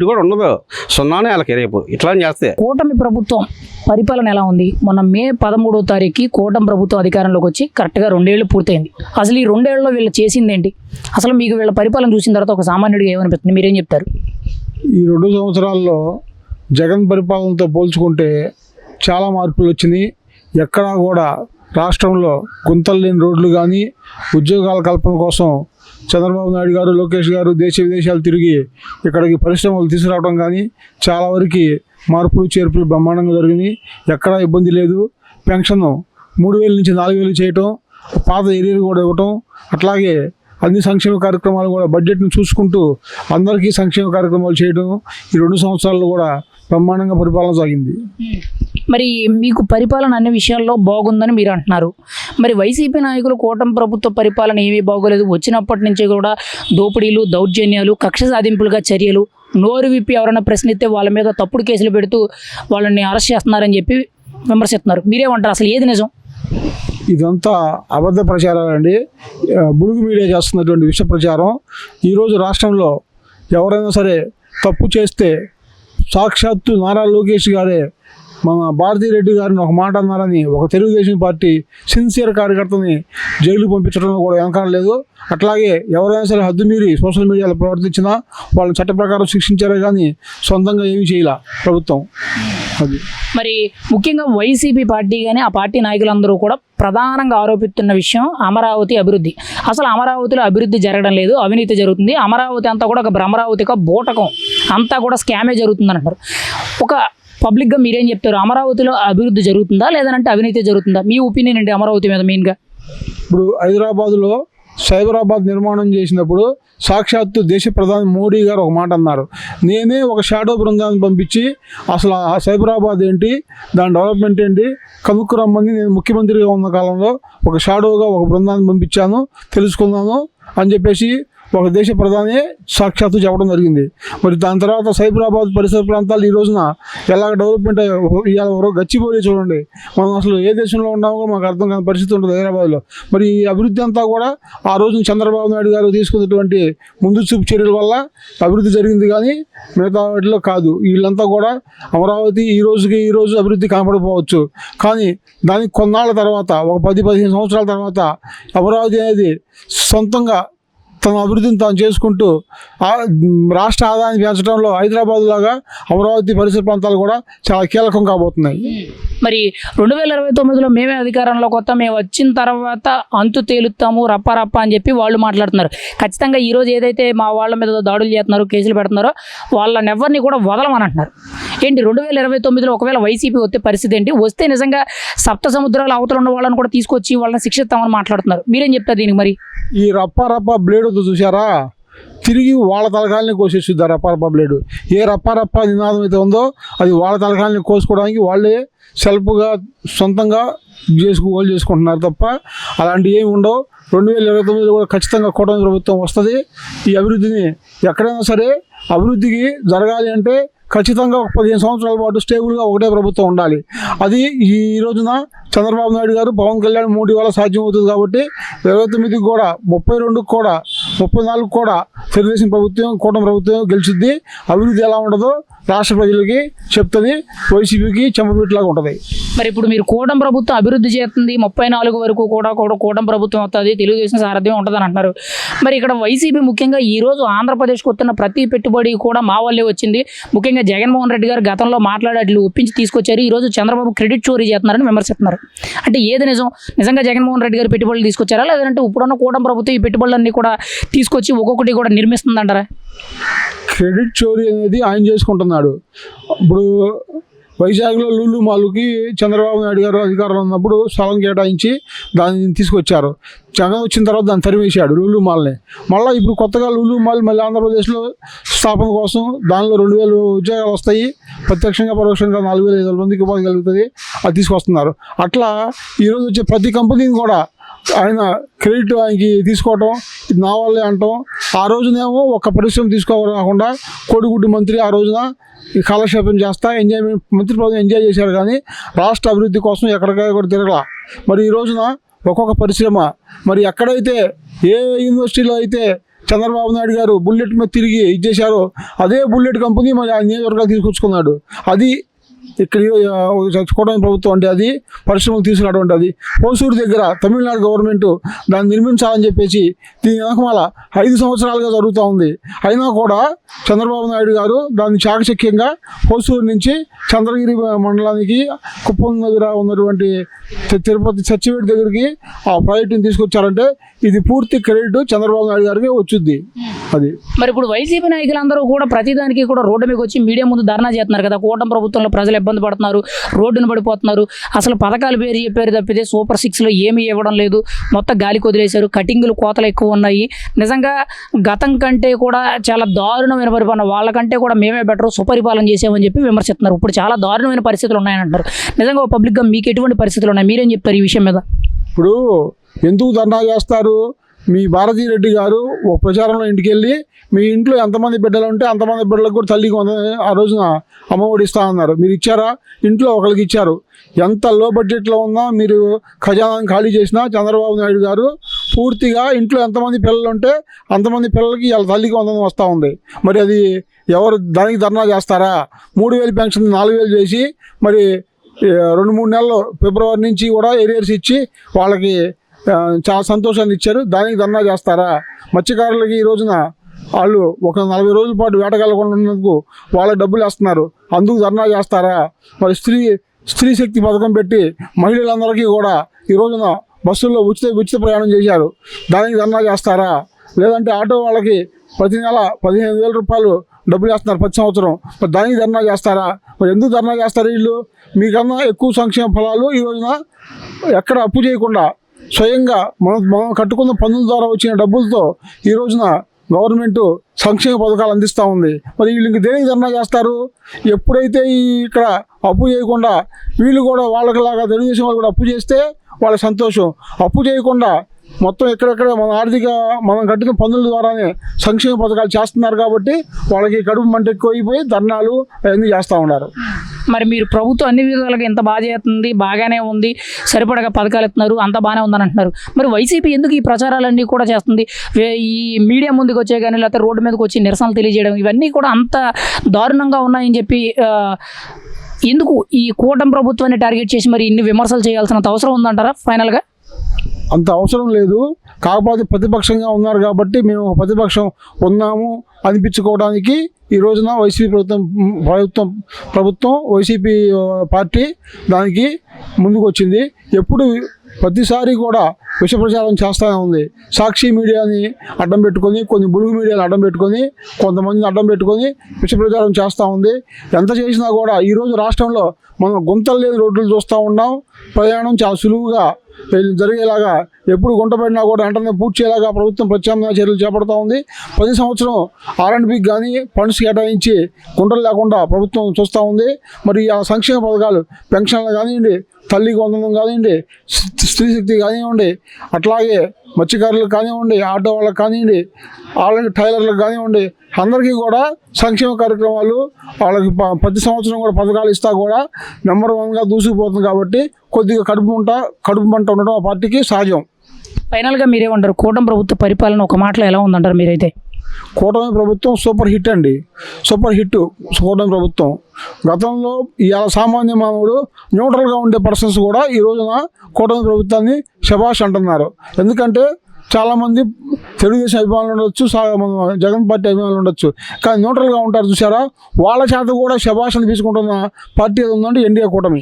[SPEAKER 5] కూడా ఉండదు, 0నే వాళ్ళకి రేపు ఇట్లా చేస్తే.
[SPEAKER 1] కూటమి ప్రభుత్వం పరిపాలన ఎలా ఉంది? మొన్న మే 13వ తారీఖుకి కూటమి ప్రభుత్వం అధికారంలోకి వచ్చి కరెక్ట్గా 2 ఏళ్ళు పూర్తయింది. అసలు ఈ 2 ఏళ్లలో వీళ్ళు చేసింది ఏంటి? అసలు మీకు వీళ్ళ పరిపాలన చూసిన తర్వాత ఒక సామాన్యుడిగా ఏమనిపిస్తుంది? మీరేం చెప్తారు?
[SPEAKER 6] ఈ 2 సంవత్సరాల్లో జగన్ పరిపాలనతో పోల్చుకుంటే చాలా మార్పులు వచ్చినాయి. ఎక్కడా కూడా రాష్ట్రంలో గుంతలు లేని రోడ్లు కానీ, ఉద్యోగాల కల్పన కోసం చంద్రబాబు నాయుడు గారు, లోకేష్ గారు దేశ విదేశాలు తిరిగి ఇక్కడికి పరిశ్రమలు తీసుకురావడం కానీ చాలా వరకు మార్పులు చేర్పులు బ్రహ్మాండంగా జరిగినాయి. ఎక్కడా ఇబ్బంది లేదు. పెన్షన్ 3000 నుంచి 4000 చేయటం, పాత ఏరియాలు కూడా ఇవ్వటం, అట్లాగే అన్ని సంక్షేమ కార్యక్రమాలు కూడా బడ్జెట్ను చూసుకుంటూ అందరికీ సంక్షేమ కార్యక్రమాలు చేయడం ఈ 2 సంవత్సరాల్లో కూడా బ్రహ్మాండంగా పరిపాలన సాగింది.
[SPEAKER 1] మరి మీకు పరిపాలన అన్ని విషయాల్లో బాగుందని మీరు అంటున్నారు. మరి వైసీపీ నాయకులు కూటమి ప్రభుత్వ పరిపాలన ఏమీ బాగోలేదు, వచ్చినప్పటి నుంచి కూడా దోపిడీలు, దౌర్జన్యాలు, కక్ష సాధింపులుగా చర్యలు, నోరు విప్పి ఎవరైనా ప్రశ్నిస్తే వాళ్ళ మీద తప్పుడు కేసులు పెడుతూ వాళ్ళని అరెస్ట్ చేస్తున్నారని చెప్పి విమర్శిస్తున్నారు. మీరేమంటారు? అసలు ఏది నిజం?
[SPEAKER 6] ఇదంతా అబద్ధ ప్రచారాలండి. బుడుగు మీడియా చేస్తున్నటువంటి విష ప్రచారం. ఈరోజు రాష్ట్రంలో ఎవరైనా సరే తప్పు చేస్తే సాక్షాత్తు నారా లోకేష్ గారే మన భారతిరెడ్డి గారిని ఒక మాట అన్నారని ఒక తెలుగుదేశం పార్టీ సిన్సియర్ కార్యకర్తని జైలు పంపించడంలో కూడా వెనకాల లేదు. అట్లాగే ఎవరైనా సరే హద్దు మీరి సోషల్ మీడియాలో ప్రవర్తించినా వాళ్ళని చట్ట ప్రకారం శిక్షించారే కానీ సొంతంగా ఏమీ చేయాల ప్రభుత్వం. అది
[SPEAKER 1] మరి ముఖ్యంగా వైసీపీ పార్టీ కానీ ఆ పార్టీ నాయకులందరూ కూడా ప్రధానంగా ఆరోపిస్తున్న విషయం అమరావతి అభివృద్ధి. అసలు అమరావతిలో అభివృద్ధి జరగడం లేదు, అవినీతి జరుగుతుంది. అమరావతి అంతా కూడా ఒక భ్రమరావతిగా బూటకం, అంతా కూడా స్కామే జరుగుతుంది అంటారు. ఒక పబ్లిక్గా మీరేం చెప్తారు? అమరావతిలో అభివృద్ధి జరుగుతుందా లేదంటే అవినీతి జరుగుతుందా? మీ ఒపీనియన్ ఏంటి అమరావతి మీద మెయిన్గా?
[SPEAKER 6] ఇప్పుడు హైదరాబాదులో సైబరాబాద్ నిర్మాణం చేసినప్పుడు సాక్షాత్తు దేశ ప్రధాని మోడీ గారు ఒక మాట అన్నారు, నేనే ఒక షాడో బృందాన్ని పంపించి అసలు ఆ సైబరాబాద్ ఏంటి, దాని డెవలప్మెంట్ ఏంటి కనుక్కురమ్మని నేను ముఖ్యమంత్రిగా ఉన్న కాలంలో ఒక షాడోగా ఒక బృందాన్ని పంపించాను, తెలుసుకున్నాను అని చెప్పేసి ఒక దేశ ప్రధాని సాక్షాత్తు చెప్పడం జరిగింది. మరి దాని తర్వాత సైబరాబాద్ పరిసర ప్రాంతాలు ఈ రోజున ఎలా డెవలప్మెంట్ ఇవాళ గచ్చిబౌలి చూడండి, మనం అసలు ఏ దేశంలో ఉన్నామో మాకు అర్థం కాని పరిస్థితి ఉంటుంది హైదరాబాద్లో. మరి ఈ అభివృద్ధి అంతా కూడా ఆ రోజున చంద్రబాబు నాయుడు గారు తీసుకున్నటువంటి ముందు చూపు చర్యల వల్ల అభివృద్ధి జరిగింది, కానీ మిగతా వాటిలో కాదు. వీళ్ళంతా కూడా అమరావతి ఈ రోజు అభివృద్ధి కనపడకపోవచ్చు, కానీ దానికి కొన్నాళ్ళ తర్వాత ఒక 10-15 సంవత్సరాల తర్వాత అమరావతి అనేది సొంతంగా తన అభివృద్ధిని తాను చేసుకుంటూ రాష్ట్ర ఆదాయాన్ని పెంచడంలో హైదరాబాద్ లాగా అమరావతి పరిసర ప్రాంతాలు కూడా చాలా కీలకం కాబోతున్నాయి.
[SPEAKER 1] మరి 2029లో మేమే అధికారంలో మేము వచ్చిన తర్వాత అంతు తేలుతాము రప్ప అని చెప్పి వాళ్ళు మాట్లాడుతున్నారు. ఖచ్చితంగా ఈరోజు ఏదైతే మా వాళ్ళ మీద దాడులు చేస్తున్నారో, కేసులు పెడుతున్నారో వాళ్ళని ఎవరిని కూడా వదలమని అంటున్నారు. ఏంటి 2029లో ఒకవేళ వైసీపీ వస్తే పరిస్థితి ఏంటి? వస్తే నిజంగా సప్త సముద్రాల అవతల ఉన్న వాళ్ళని కూడా తీసుకొచ్చి వాళ్ళని శిక్షిస్తామని మాట్లాడుతున్నారు. మీరేం చెప్తారు దీనికి? మరి
[SPEAKER 6] ఈ రప్ప బ్లేడ్ చూసారా, తిరిగి వాళ్ళ తలకాయలని కోసేస్తుంది రప్ప బ్లేడు. ఏ రప్ప నినాదం అయితే ఉందో అది వాళ్ళ తలకాయలని కోసుకోవడానికి వాళ్ళే సెల్ఫ్గా సొంతంగా చేసుకుంటున్నారు తప్ప అలాంటివి ఏమి ఉండవు. 2029లో కూడా ఖచ్చితంగా కూటమి ప్రభుత్వం వస్తుంది. ఈ అభివృద్ధిని ఎక్కడైనా సరే అభివృద్ధికి జరగాలి అంటే ఖచ్చితంగా ఒక 15 సంవత్సరాల పాటు స్టేబుల్గా ఒకటే ప్రభుత్వం ఉండాలి. అది ఈ రోజున చంద్రబాబు నాయుడు గారు, పవన్ కళ్యాణ్ 3 వల్ల సాధ్యం అవుతుంది. కాబట్టి 29కి కూడా 32కి కూడా 34కి కూడా తెలుగుదేశం ప్రభుత్వం కూటమి ప్రభుత్వం గెలిచిద్ది. అభివృద్ధి ఎలా ఉండదో రాష్ట్ర ప్రజలకి చెప్తుంది, వైసీపీకి చెంపపెట్టులాగా ఉంటుంది.
[SPEAKER 1] మరి ఇప్పుడు మీరు కూటమి ప్రభుత్వం అభివృద్ధి చేస్తుంది, 34 వరకు కూడా కూటమి ప్రభుత్వం వస్తుంది, తెలుగుదేశం సారథ్యం ఉంటుందని అంటున్నారు. మరి ఇక్కడ వైసీపీ ముఖ్యంగా ఈరోజు ఆంధ్రప్రదేశ్కి వస్తున్న ప్రతి పెట్టుబడి కూడా మా వల్లే వచ్చింది. ముఖ్యంగా జగన్మోహన్ రెడ్డి గారు గతంలో మాట్లాడి ఒప్పించి తీసుకొచ్చారు. ఈరోజు చంద్రబాబు క్రెడిట్ చోరీ చేస్తున్నారని విమర్శిస్తున్నారు. అంటే ఏది నిజం? నిజంగా జగన్మోహన్ రెడ్డి గారు పెట్టుబడులు తీసుకొచ్చారా, లేదంటే ఇప్పుడున్న కూటమి ప్రభుత్వం ఈ పెట్టుబడులన్నీ కూడా తీసుకొచ్చి ఒక్కొక్కటి కూడా నిర్మిస్తుందంటారా?
[SPEAKER 6] క్రెడిట్ చోరీ అనేది ఆయన చేసుకుంటున్నాడు. ఇప్పుడు వైజాగ్లో లూలు మాల్కి చంద్రబాబు నాయుడు గారు అధికారంలో ఉన్నప్పుడు స్థలం కేటాయించి దాన్ని తీసుకొచ్చారు. జగన్ వచ్చిన తర్వాత దాన్ని తరిమేశాడు లూలు మాల్ని. మళ్ళీ ఇప్పుడు కొత్తగా లూలు మాల్ మళ్ళీ ఆంధ్రప్రదేశ్లో స్థాపన కోసం దానిలో 2000 ఉద్యోగాలు వస్తాయి, ప్రత్యక్షంగా పరోక్షంగా 4500 మందికి ఉపాధి కలుగుతుంది, అది తీసుకొస్తున్నారు. అట్లా ఈరోజు వచ్చే ప్రతి కంపెనీని కూడా ఆయన క్రెడిట్ ఆయనకి తీసుకోవటం, ఇది నా వల్లే అంటాం. ఆ రోజునేమో ఒక పరిశ్రమ తీసుకోకుండా కోడిగుడ్డు మంత్రి ఆ రోజున ఈ కాలక్షేపం చేస్తా ఎంజాయ్మెంట్ మంత్రి పదవి ఎంజాయ్ చేశారు, కానీ రాష్ట్ర అభివృద్ధి కోసం ఎక్కడికక్కడ తిరగల. మరి ఈ రోజున ఒక్కొక్క పరిశ్రమ మరి ఎక్కడైతే ఏ యూనివర్సిటీలో అయితే చంద్రబాబు నాయుడు గారు బుల్లెట్ మీద తిరిగి ఇచ్చేశారో అదే బుల్లెట్ కంపెనీ మరి ఆ నియోజకవర్గాలు తీసుకొచ్చుకున్నాడు. అది ఇక్కడ కూటమి ప్రభుత్వం అంటే అది పరిశ్రమలు తీసుకురావడం. అది హోసూరు దగ్గర తమిళనాడు గవర్నమెంట్ దాన్ని నిర్మించాలని చెప్పేసి దీని వెనకమాల 5 సంవత్సరాలుగా జరుగుతూ ఉంది. అయినా కూడా చంద్రబాబు నాయుడు గారు దాన్ని చాకచక్యంగా హోసూరు నుంచి చంద్రగిరి మండలానికి కుప్పం దగ్గర ఉన్నటువంటి తిరుపతి సచ్చివేట్ దగ్గరికి ఆ ప్రాజెక్టుని తీసుకొచ్చారంటే ఇది పూర్తి క్రెడిట్ చంద్రబాబు నాయుడు గారికి వచ్చుద్ది. అది
[SPEAKER 1] మరి ఇప్పుడు వైసీపీ నాయకులందరూ కూడా ప్రతిదానికి కూడా రోడ్డు మీకు వచ్చి మీడియా ముందు ధర్నా చేస్తున్నారు కదా. కూటమి ప్రభుత్వంలో ప్రజలు ఇబ్బంది పడుతున్నారు, రోడ్డును పడిపోతున్నారు, అసలు పథకాల పేరు చెప్పారు తప్పితే సూపర్ 6లో ఏమీ ఇవ్వడం లేదు, మొత్తం గాలికి వదిలేశారు, కటింగులు కోతలు ఎక్కువ ఉన్నాయి. నిజంగా గతం కంటే కూడా చాలా దారుణమైన పరిపాలన, వాళ్ళకంటే కూడా మేమే బెటర్ సుపరిపాలన చేసామని చెప్పి విమర్శిస్తున్నారు. ఇప్పుడు చాలా దారుణమైన పరిస్థితులు ఉన్నాయని అంటారు. నిజంగా పబ్లిక్గా మీకు ఎటువంటి పరిస్థితులు ఉన్నాయి, మీరేం చెప్తారు ఈ విషయం మీద?
[SPEAKER 6] ఇప్పుడు ఎందుకు ధర్నా చేస్తారు? మీ భారతీ రెడ్డి గారు ఒక ప్రచారంలో ఇంటికి వెళ్ళి మీ ఇంట్లో ఎంతమంది బిడ్డలు ఉంటే అంతమంది బిడ్డలకు కూడా తల్లికి ఆ రోజున అమ్మఒడి ఇస్తా అన్నారు. మీరు ఇచ్చారా? ఇంట్లో ఒకరికి ఇచ్చారు. ఎంత లో బడ్జెట్లో ఉన్నా మీరు ఖజానాన్ని ఖాళీ చేసినా చంద్రబాబు నాయుడు గారు పూర్తిగా ఇంట్లో ఎంతమంది పిల్లలు ఉంటే అంతమంది పిల్లలకి వాళ్ళ తల్లికి వందనం వస్తూ ఉంది. మరి అది ఎవరు దానికి ధర్నా చేస్తారా? 3000 పెన్షన్ 4000 చేసి మరి 2-3 నెలలు ఫిబ్రవరి నుంచి కూడా ఏరియర్స్ ఇచ్చి వాళ్ళకి చాలా సంతోషాన్ని ఇచ్చారు. దానికి ధర్నా చేస్తారా? మత్స్యకారులకి ఈ రోజున వాళ్ళు ఒక 40 రోజుల పాటు వేటకెళ్ళకుండా ఉన్నందుకు వాళ్ళకి డబ్బులు వేస్తున్నారు, అందుకు ధర్నా చేస్తారా? మరి స్త్రీ శక్తి పథకం పెట్టి మహిళలందరికీ కూడా ఈ రోజున బస్సుల్లో ఉచిత ప్రయాణం చేశారు, దానికి ధర్నా చేస్తారా? లేదంటే ఆటో వాళ్ళకి ప్రతి నెల 15,000 రూపాయలు డబ్బులు వేస్తున్నారు ప్రతి సంవత్సరం, మరి దానికి ధర్నా చేస్తారా? మరి ఎందుకు ధర్నా చేస్తారు వీళ్ళు? మీకన్నా ఎక్కువ సంక్షేమ ఫలాలు ఈ రోజున ఎక్కడ అప్పు చేయకుండా స్వయంగా మనం కట్టుకున్న పన్నుల ద్వారా వచ్చిన డబ్బులతో ఈ రోజున గవర్నమెంట్ సంక్షేమ పథకాలు అందిస్తూ ఉంది. మరి వీళ్ళకి దేనికి ధర్నా చేస్తారు? ఎప్పుడైతే ఇక్కడ అప్పు చేయకుండా వీళ్ళు కూడా వాళ్ళకిలాగా తెలుగుదేశం వాళ్ళు కూడా అప్పు చేస్తే వాళ్ళ సంతోషం, అప్పు చేయకుండా మొత్తం ఎక్కడెక్కడ మనం కట్టిన పన్నుల ద్వారానే సంక్షేమ పథకాలు చేస్తున్నారు కాబట్టి వాళ్ళకి కడుపు మంట ఎక్కువైపోయి ధర్నాలు అవన్నీ చేస్తూ ఉన్నారు.
[SPEAKER 1] మరి మీరు ప్రభుత్వం అన్ని విధాలుగా ఇంత బాగా చేస్తుంది, బాగానే ఉంది, సరిపడగా పథకాలు ఇస్తున్నారు, అంత బాగానే ఉందని అంటున్నారు. మరి వైసీపీ ఎందుకు ఈ ప్రచారాలన్నీ కూడా చేస్తుంది? ఈ మీడియా ముందుకు వచ్చే కానీ లేకపోతే రోడ్డు మీదకి వచ్చి నిరసనలు తెలియజేయడం ఇవన్నీ కూడా అంత దారుణంగా ఉన్నాయని చెప్పి ఎందుకు ఈ కూటమి ప్రభుత్వాన్ని టార్గెట్ చేసి మరి ఇన్ని విమర్శలు చేయాల్సినంత అవసరం ఉందంటారా? ఫైనల్గా
[SPEAKER 6] అంత అవసరం లేదు. కాకపోతే ప్రతిపక్షంగా ఉన్నారు కాబట్టి మేము ప్రతిపక్షం ఉన్నాము అనిపించుకోవడానికి ఈ రోజున వైసీపీ ప్రభుత్వం వైసీపీ పార్టీ దానికి ముందుకు వచ్చింది. ఎప్పుడు ప్రతిసారి కూడా విష ప్రచారం చేస్తూనే ఉంది. సాక్షి మీడియాని అడ్డం పెట్టుకొని, కొన్ని బులుగు మీడియాని అడ్డం పెట్టుకొని, కొంతమందిని అడ్డం పెట్టుకొని విష ప్రచారం చేస్తూ ఉంది. ఎంత చేసినా కూడా ఈరోజు రాష్ట్రంలో మనం గుంతలు లేని రోడ్లు చూస్తూ ఉన్నాం. ప్రయాణం చాలా సులువుగా జరిగేలాగా, ఎప్పుడు గుంట పడినా కూడా వెంటనే పూర్తి చేయాలాగా ప్రభుత్వం ప్రత్యామ్నాయ చర్యలు చేపడుతూ ఉంది. ప్రతి సంవత్సరం R&Bకి కానీ ఫండ్స్ కేటాయించి గుంటలు లేకుండా ప్రభుత్వం చూస్తూ ఉంది. మరి ఆ సంక్షేమ పథకాలు, పెన్షన్లు కానివ్వండి, తల్లికి వందనం కానివ్వండి, స్త్రీ శక్తి కానివ్వండి, అట్లాగే మత్స్యకారులకు కానివ్వండి, ఆటో వాళ్ళకి కానివ్వండి, వాళ్ళకి టైలర్లకు కానివ్వండి, అందరికీ కూడా సంక్షేమ కార్యక్రమాలు వాళ్ళకి ప్రతి సంవత్సరం కూడా పథకాలు ఇస్తా కూడా నెంబర్ 1గా దూసుకుపోతుంది. కాబట్టి కొద్దిగా కడుపు మంట ఉండడం ఆ పార్టీకి సహజం.
[SPEAKER 1] ఫైనల్గా మీరేమంటారు? కూటమి ప్రభుత్వ పరిపాలన ఒక మాటలో ఎలా ఉందంటారు మీరైతే?
[SPEAKER 6] కూటమి ప్రభుత్వం సూపర్ హిట్ అండి. సూపర్ హిట్ కూటమి ప్రభుత్వం. గతంలో ఇవాళ సామాన్య మానవుడు న్యూట్రల్గా ఉండే పర్సన్స్ కూడా ఈ రోజున కూటమి ప్రభుత్వాన్ని శభాష్ అంటున్నారు. ఎందుకంటే చాలామంది తెలుగుదేశం అభిమానులు ఉండొచ్చు, జగన్ పార్టీ అభిమానులు ఉండొచ్చు, కానీ న్యూట్రల్గా ఉంటారు చూసారా, వాళ్ళ చేత కూడా శభాష్ అనిపించుకుంటున్న పార్టీ ఏది ఉందంటే ఎన్డీఏ కూటమి.